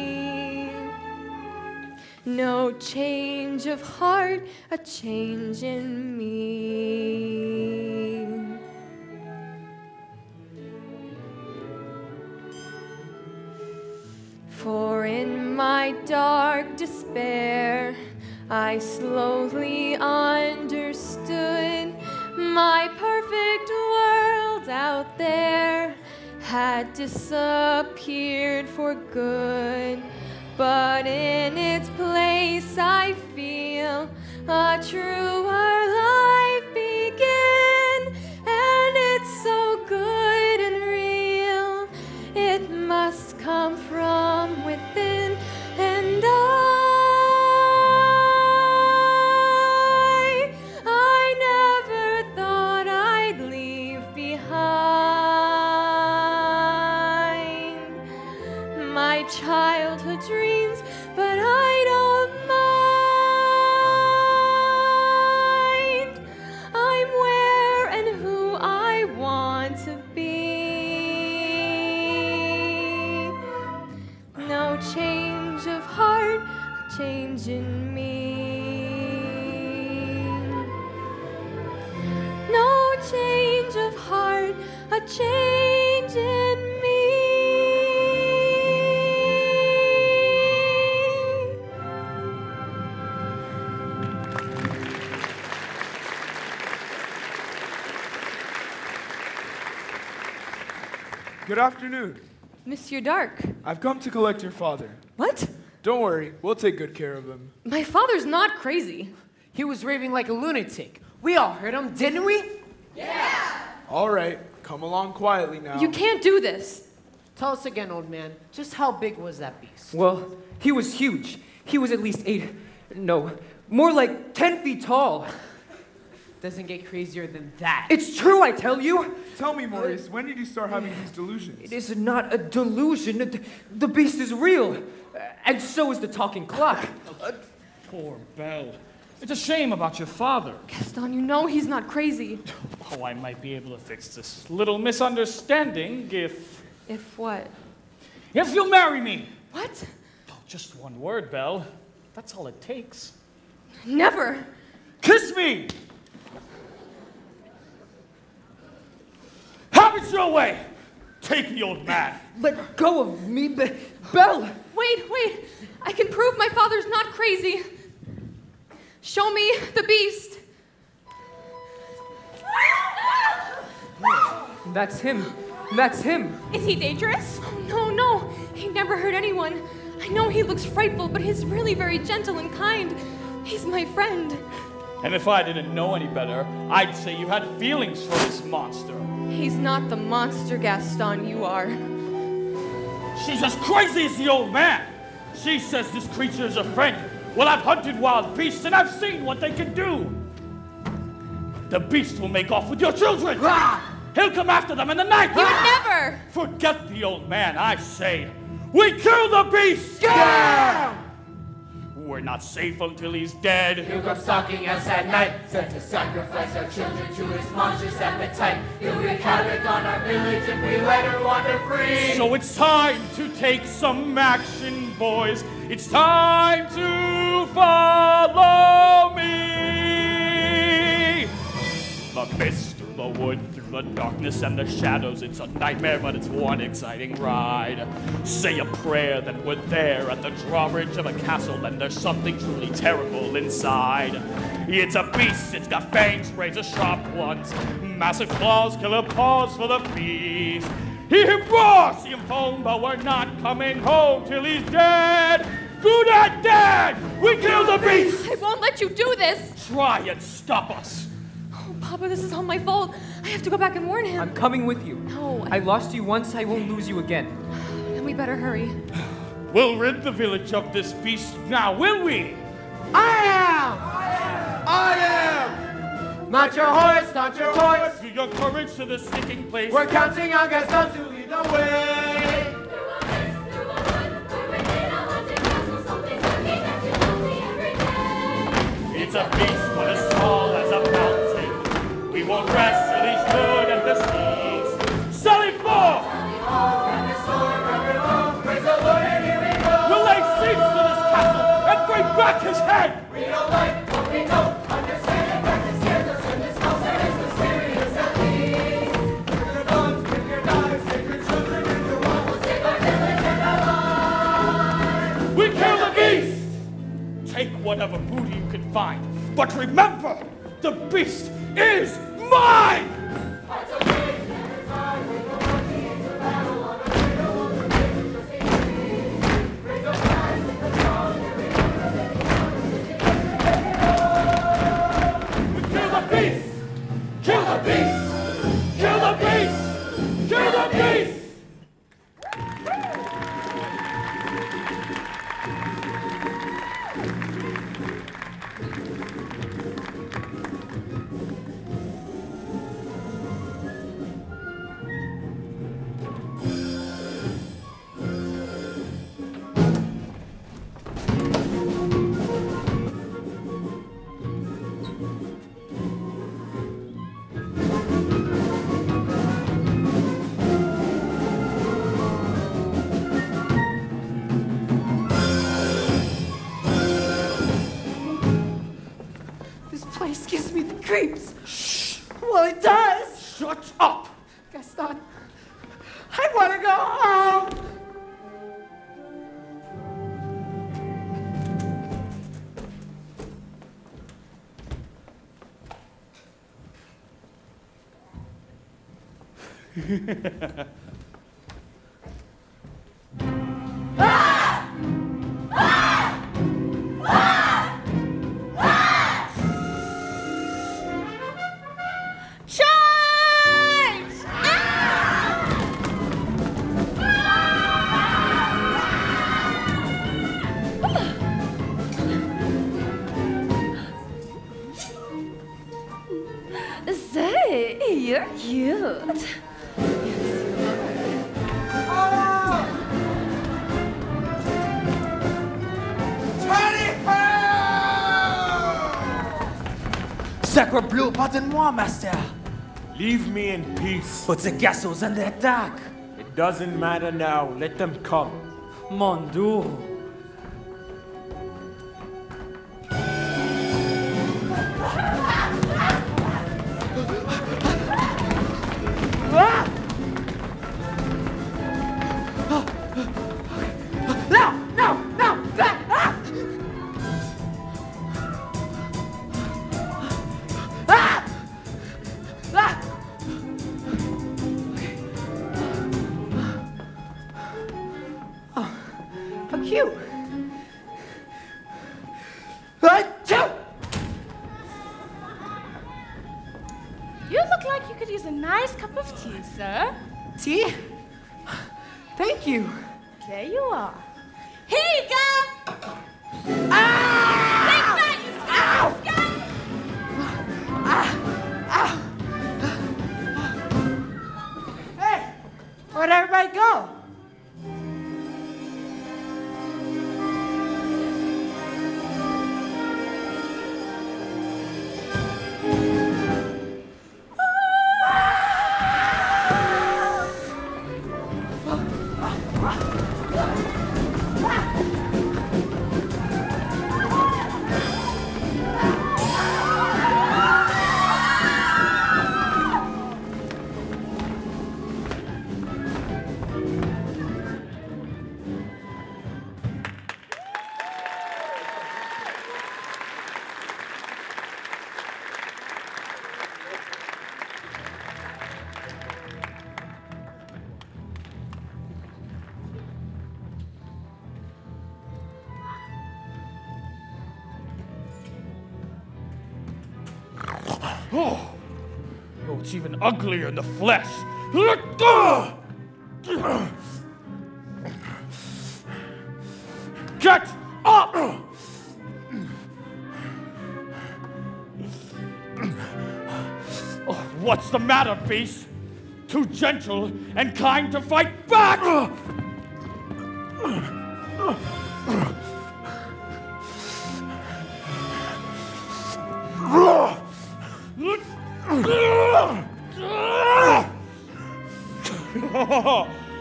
No change of heart, a change in me. For in my dark despair, I slowly understood my perfect world out there had disappeared for good. But in its place I feel a truer life begin, and it's so good and real, it must come from within. And I never thought I'd leave behind my childhood dreams, but I don't mind. I'm where and who I want to be. No change of heart, a change in me. No change of heart, a change in me. Good afternoon. Monsieur Dark. I've come to collect your father. What? Don't worry, we'll take good care of him. My father's not crazy. He was raving like a lunatic. We all heard him, didn't we? All right, come along quietly now. You can't do this. Tell us again, old man. Just how big was that beast? Well, he was huge. He was at least more like 10 feet tall. Doesn't get crazier than that. It's true, I tell you. Tell me, Maurice, when did you start having these delusions? It is not a delusion. The beast is real. And so is the talking clock. Poor Belle. It's a shame about your father. Gaston, you know he's not crazy. Oh, I might be able to fix this little misunderstanding if... If what? If you'll marry me. What? Oh, just one word, Belle. That's all it takes. Never. Kiss me! Have it your way! Take the old man. Let go of me, Belle! Wait. I can prove my father's not crazy. Show me the beast. That's him. That's him. Is he dangerous? Oh, no. He never hurt anyone. I know he looks frightful, but he's really very gentle and kind. He's my friend. And if I didn't know any better, I'd say you had feelings for this monster. He's not the monster, Gaston, you are. She's as crazy as the old man. She says this creature is a friend. Well, I've hunted wild beasts and I've seen what they can do. The beast will make off with your children. He'll come after them in the night. He would never. Forget the old man, I say. We kill the beast. Yeah! We're not safe until he's dead. He'll go stalking us at night, set to sacrifice our children to his monstrous appetite. He'll wreak havoc on our village if we let her wander free. So it's time to take some action, boys. It's time to follow me. The mist through the wood, through the darkness and the shadows. It's a nightmare, but it's one exciting ride. Say a prayer, then we're there at the drawbridge of a castle, then there's something truly terrible inside. It's a beast, it's got fangs, razor sharp ones, massive claws, killer paws for the feast. Hear him roar, see him foam, but we're not coming home till he's dead. Good at dead! We kill the beast! I won't let you do this. Try and stop us. Oh, Papa, this is all my fault. I have to go back and warn him. I'm coming with you. No. I lost you once, I won't lose you again. Then we better hurry. We'll rid the village of this beast now, will we? I am! Mount your horse, mount your horse. Give your courage to the sticking place. We're counting on Gaston to lead the way. It's a beast, but as tall as a mountain. We won't rest till he's good and the seas. Sally forth! We'll lay siege to this castle and bring back his head! We don't like what we don't understand. In fact, it scares us in this house that is mysterious at least. Bring your guns, bring your knives, take your children and your wives. We'll save our village and our lives. We kill the beast! Take whatever booty you can find, but remember, the beast is mine! Kill the beast! Kill the beast! Kill the beast! Kill the beast! This place gives me the creeps. Shh. Well, it does. Shut up! Gaston, I want to go home. Charge! Say, you're cute. Sacre bleu, pardonne-moi, master. Leave me in peace. But the castle's under attack. It doesn't matter now. Let them come. Mon Dieu. How cute. You look like you could use a nice cup of tea, sir. Tea? Thank you. There you are. Here you go. Ah! Oh, it's even uglier in the flesh. Get up! Oh, what's the matter, beast? Too gentle and kind to fight back!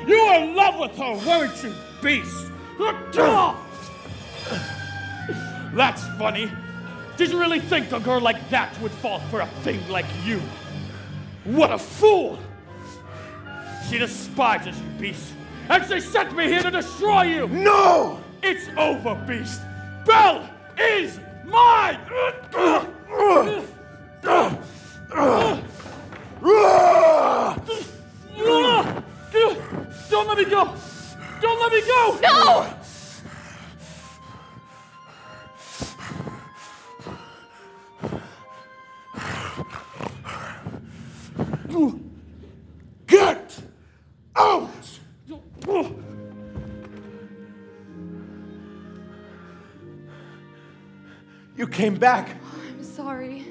You were in love with her, weren't you, beast? That's funny. Did you really think a girl like that would fall for a thing like you? What a fool! She despises you, beast, and she sent me here to destroy you! No! It's over, beast! Belle is mine! Don't let me go! Don't let me go! No! Get out! You came back. I'm sorry.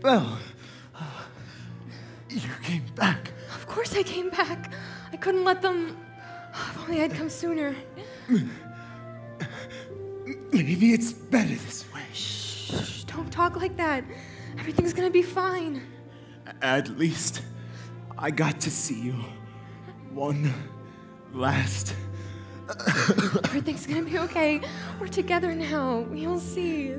Belle, you came back. Of course I came back. I couldn't let them... If only I'd come sooner. Maybe it's better this way. Shh, don't talk like that. Everything's gonna be fine. At least I got to see you one last. Everything's gonna be okay. We're together now. You'll see.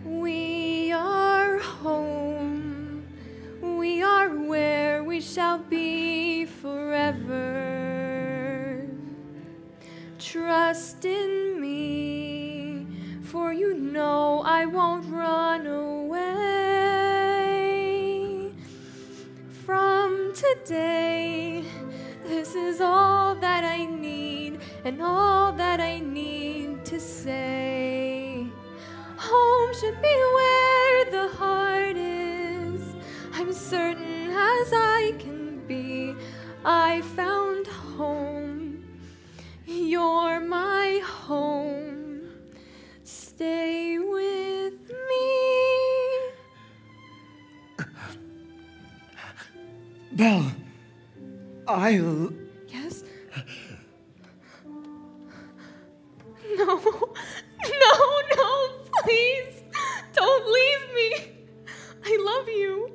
We are home. We are where we shall be forever. Trust in me, for you know I won't run away. From today, this is all that I need and all that I need to say. Home should be where the heart is. I'm certain as I can be. I found home. You're my home. Stay with me. Belle, I'll... Yes? No. No, please. Don't leave me. I love you.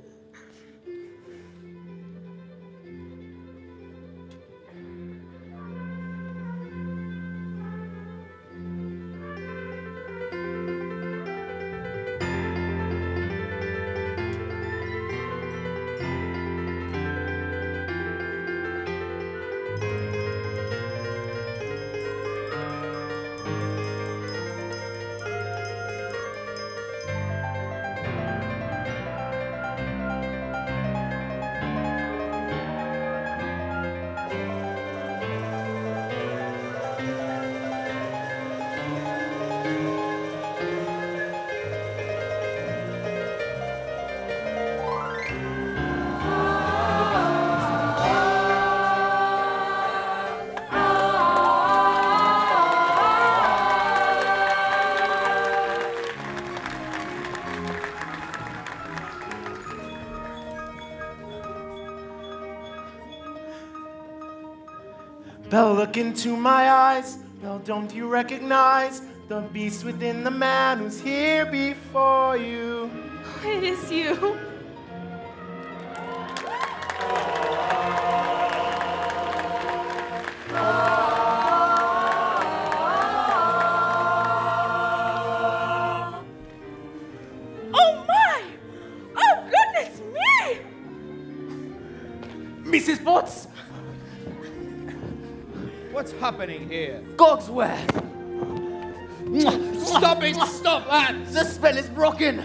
Belle, look into my eyes. Belle, don't you recognize the beast within the man who's here before you? It is you. happening here? Cogsworth! Stop it! Stop that! The spell is broken!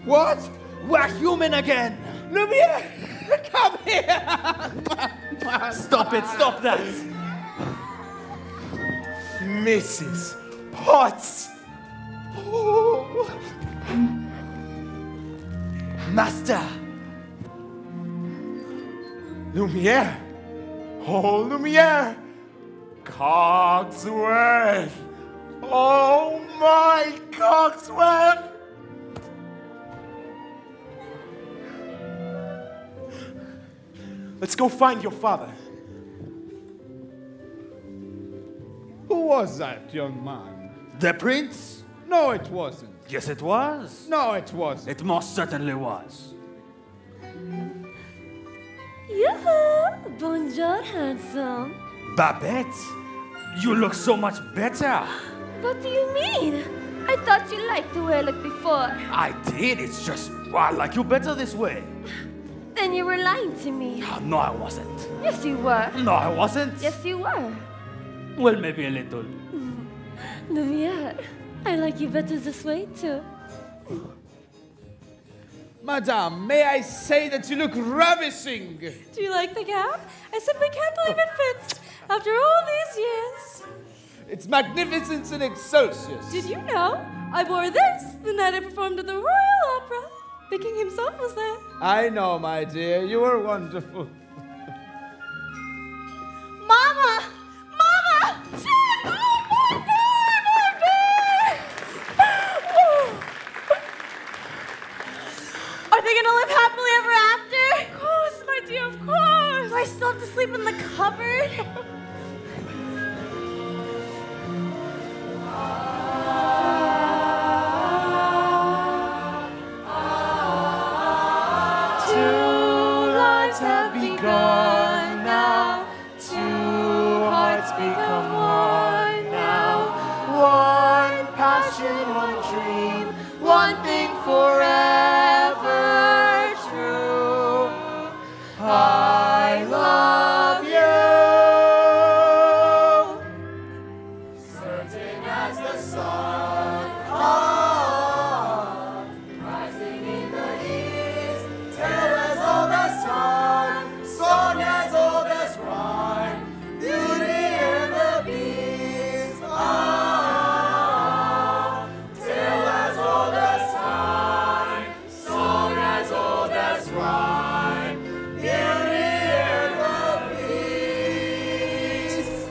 What? We're human again! Lumiere! Come here! Stop it! Stop that! Mrs. Potts! Oh. Master! Lumiere! Oh, Lumiere! Cogsworth! Oh my Cogsworth! Let's go find your father. Who was that young man? The prince? No, it wasn't. Yes, it was. No, it wasn't. It most certainly was. Yoo-hoo! Bonjour, handsome. Babette, you look so much better. What do you mean? I thought you liked the way I looked before. I did. It's just I like you better this way. Then you were lying to me. No, I wasn't. Yes, you were. No, I wasn't. Yes, you were. Well, maybe a little. Lumiere, I like you better this way, too. Madame, may I say that you look ravishing? Do you like the gown? I simply can't believe it fits after all these years. It's magnificent and excelsior. Did you know I wore this the night I performed at the Royal Opera? The king himself was there. I know, my dear. You were wonderful. Mama! Mama! Are they gonna live happily ever after? Of course, my dear, of course. Do I still have to sleep in the cupboard? Have begun now. Two hearts become one now. One passion, one dream, one thing forever true. I love you. Certain as the sun, rising in the east, tale as old as time. Song as old as rhyme, beauty and the beast. Tale as old as time, song as old as rhyme, beauty and the beast.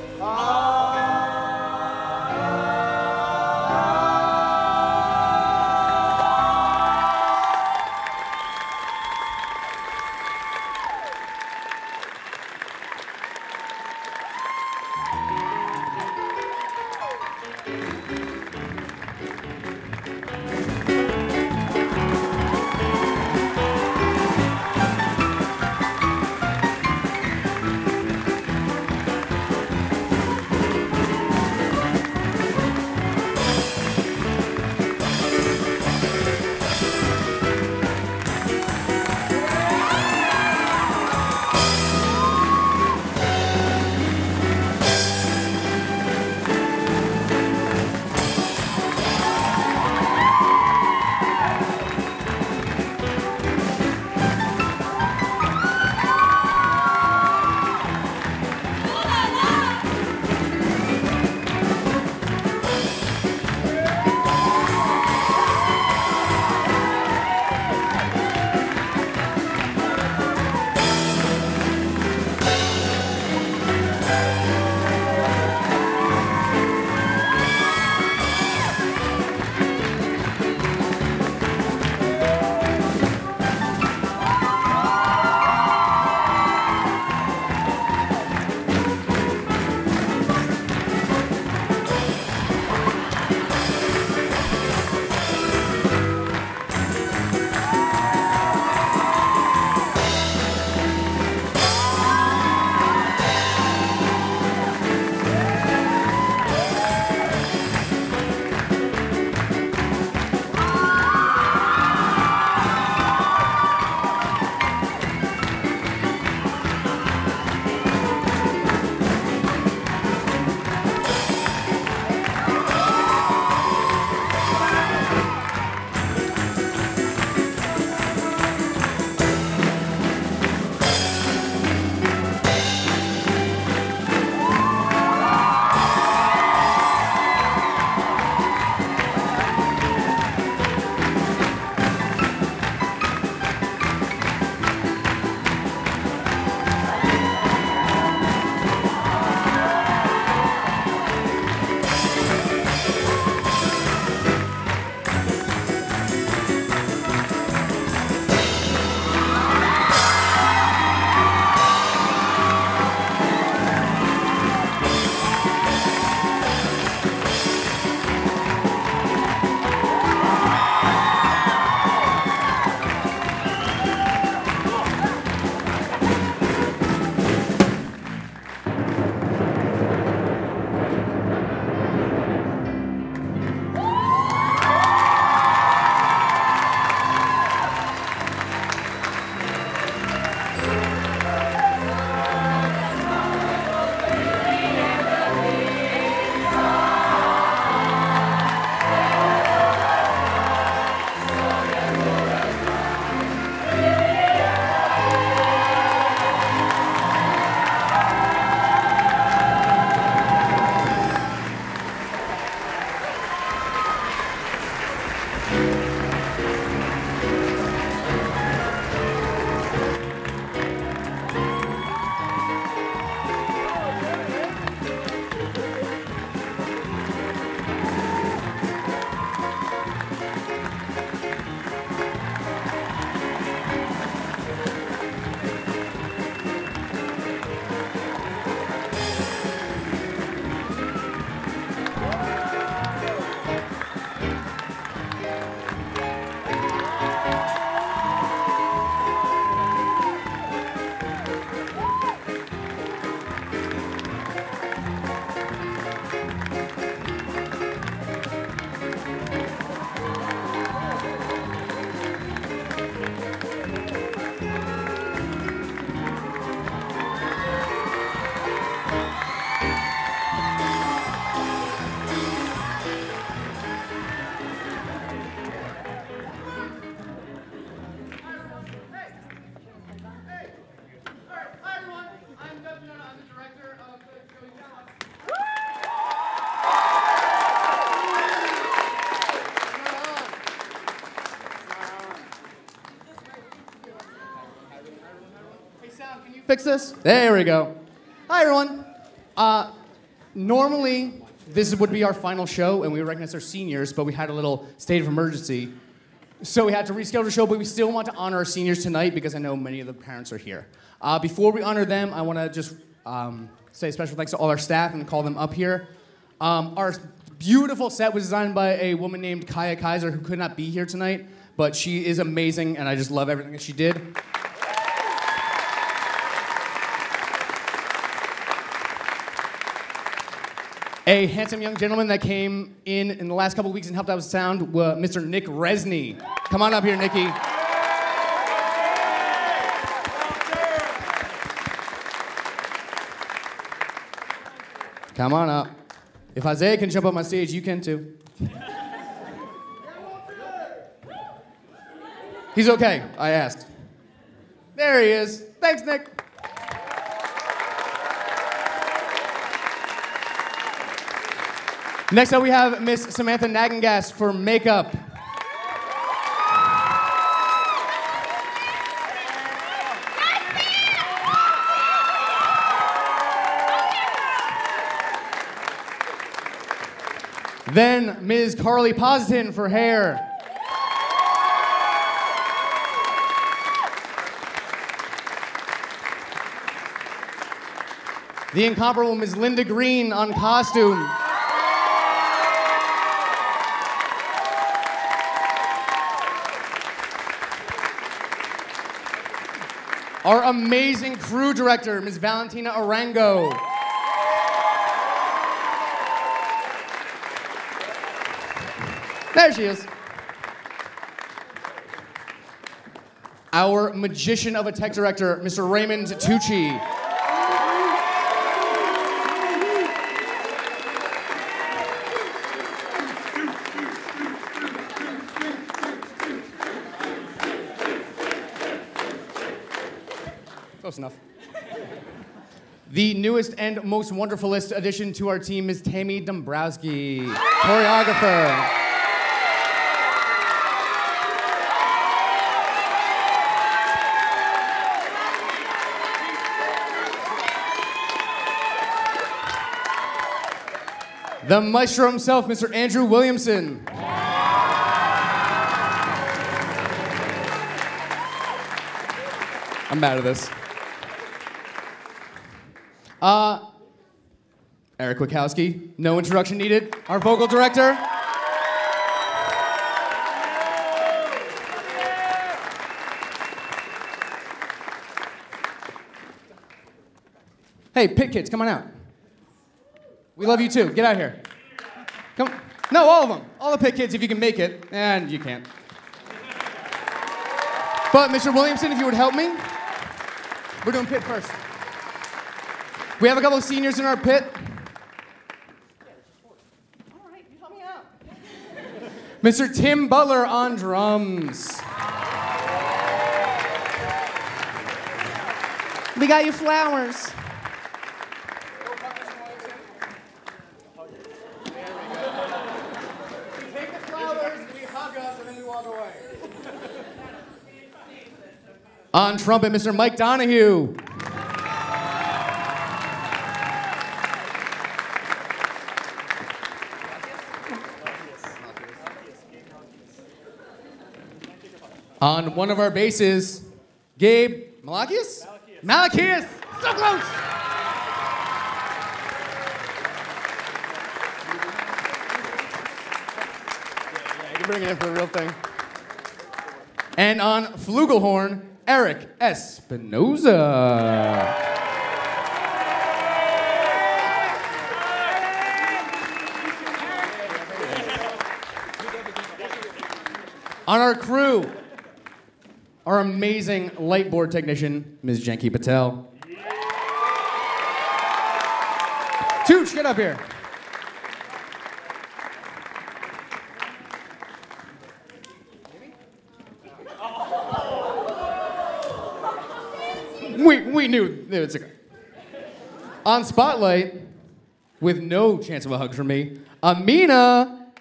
fix this? There we go. Hi, everyone. Normally, this would be our final show, and we recognize our seniors, but we had a little state of emergency. So we had to reschedule the show, but we still want to honor our seniors tonight because I know many of the parents are here. Before we honor them, I want to just say special thanks to all our staff and call them up here. Our beautiful set was designed by a woman named Kaya Kaiser who could not be here tonight, but she is amazing, and I just love everything that she did. A handsome young gentleman that came in the last couple of weeks and helped out with sound, Mr. Nick Resney. Come on up here, Nicky. Come on up. If Isaiah can jump up on stage, you can too. He's okay, I asked. There he is. Thanks, Nick. Next up, we have Miss Samantha Nagengast for makeup. Then Ms. Carly Positon for hair. The incomparable Ms. Linda Green on costume. Our amazing crew director, Ms. Valentina Arango. There she is. Our magician of a tech director, Mr. Raymond Tucci. Close enough. The newest and most wonderfulest addition to our team is Tammy Dombrowski, choreographer. The maestro himself, Mr. Andrew Williamson. I'm mad at this. Eric Wachowski, no introduction needed. Our vocal director. Hey, pit kids, come on out. We love you too. Get out here. Come. No, all of them. All the pit kids, if you can make it. And you can't. But Mr. Williamson, if you would help me. We're doing pit first. We have a couple of seniors in our pit. All right, you help me out. Mr. Tim Butler on drums. We got you flowers. On trumpet, Mr. Mike Donahue. On one of our basses, Gabe Malachias? Malachias! So close! Yeah, you can bring it in for the real thing. And on flugelhorn, Eric Espinoza. On our crew, our amazing lightboard technician, Ms. Janki Patel. Tooch, get up here. We knew it was okay. On Spotlight, with no chance of a hug from me, Amina.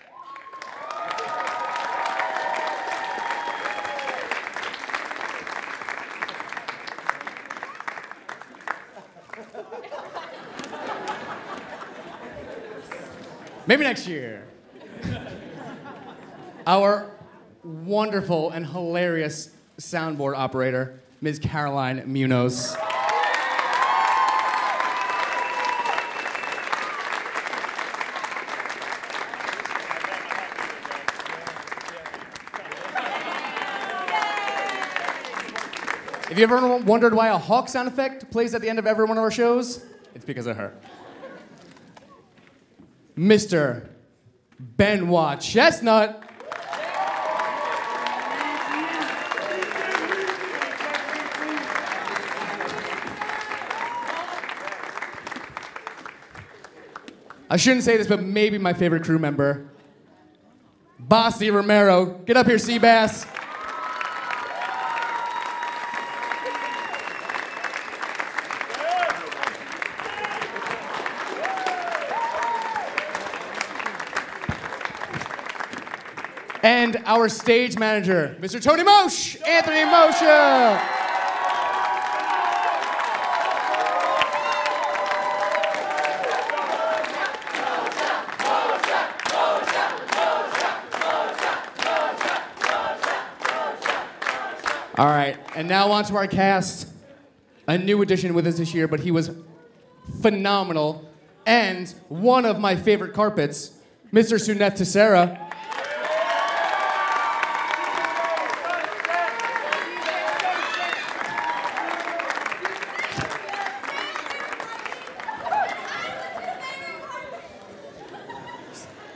Maybe next year. Our wonderful and hilarious soundboard operator, Ms. Caroline Munoz. If you ever wondered why a hawk sound effect plays at the end of every one of our shows, it's because of her. Mr. Benoit Chestnut. I shouldn't say this, but maybe my favorite crew member, Bossy Romero. Get up here, Seabass. And our stage manager, Mr. Tony Moshe, Anthony Moshe. All right, and now on to our cast. A new addition with us this year, but he was phenomenal. And one of my favorite carpets, Mr. Suneth Tessera.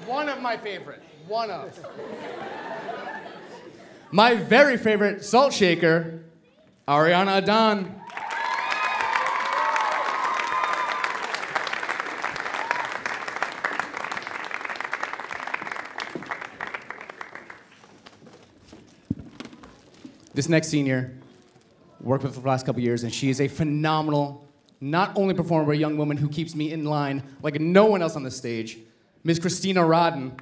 One of my favorite. One of. My very favorite salt shaker, Ariana Adan. This next senior, worked with her for the last couple years, and she is a phenomenal, not only performer, but a young woman who keeps me in line like no one else on the stage, Miss Christina Rodden.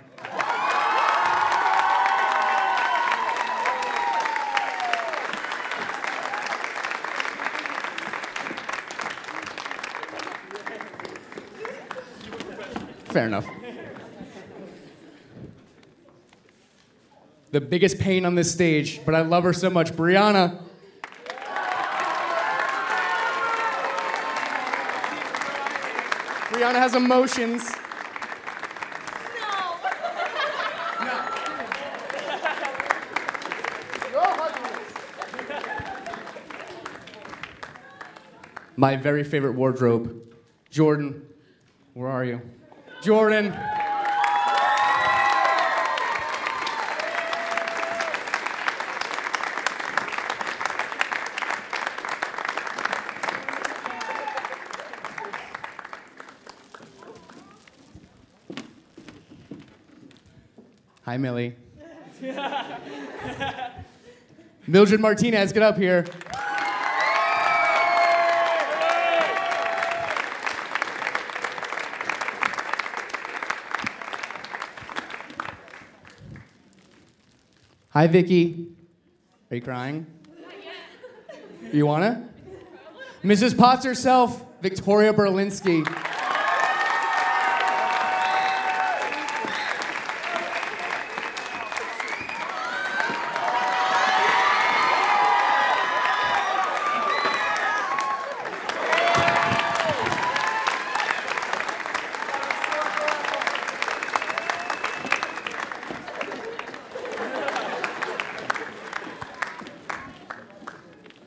Fair enough. The biggest pain on this stage, but I love her so much, Brianna. Brianna has emotions. My very favorite wardrobe, Jordan. Where are you? Jordan. Hi, Millie. Mildred Martinez, get up here. Hi, Vicky. Are you crying? Not yet. You wanna? Mrs. Potts herself, Victoria Berlinski.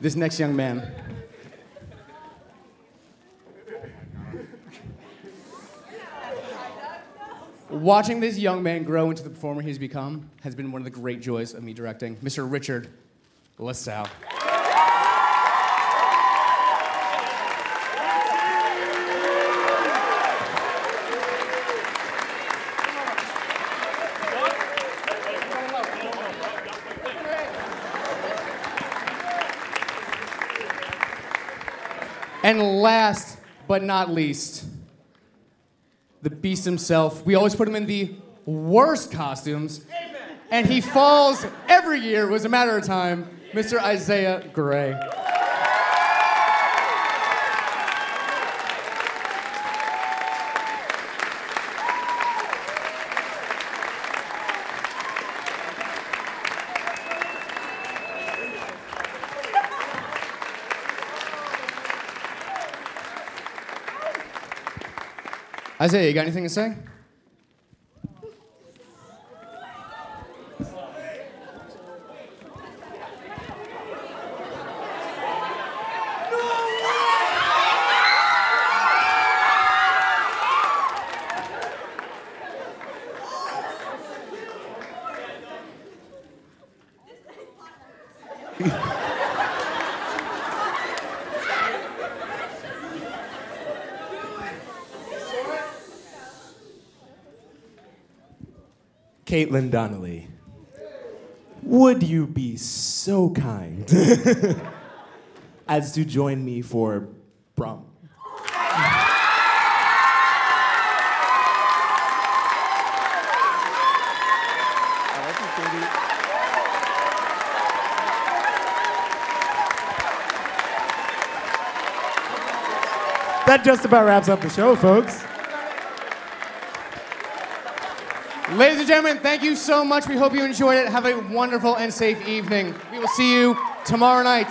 This next young man. Watching this young man grow into the performer he's become has been one of the great joys of me directing. Mr. Richard LaSalle. And last but not least, the beast himself. We always put him in the worst costumes, and he falls every year. It was a matter of time. Mr. Isaiah Gray. Isaiah, you got anything to say? Caitlin Donnelly, would you be so kind as to join me for prom? That just about wraps up the show, folks. Ladies and gentlemen, thank you so much. We hope you enjoyed it. Have a wonderful and safe evening. We will see you tomorrow night.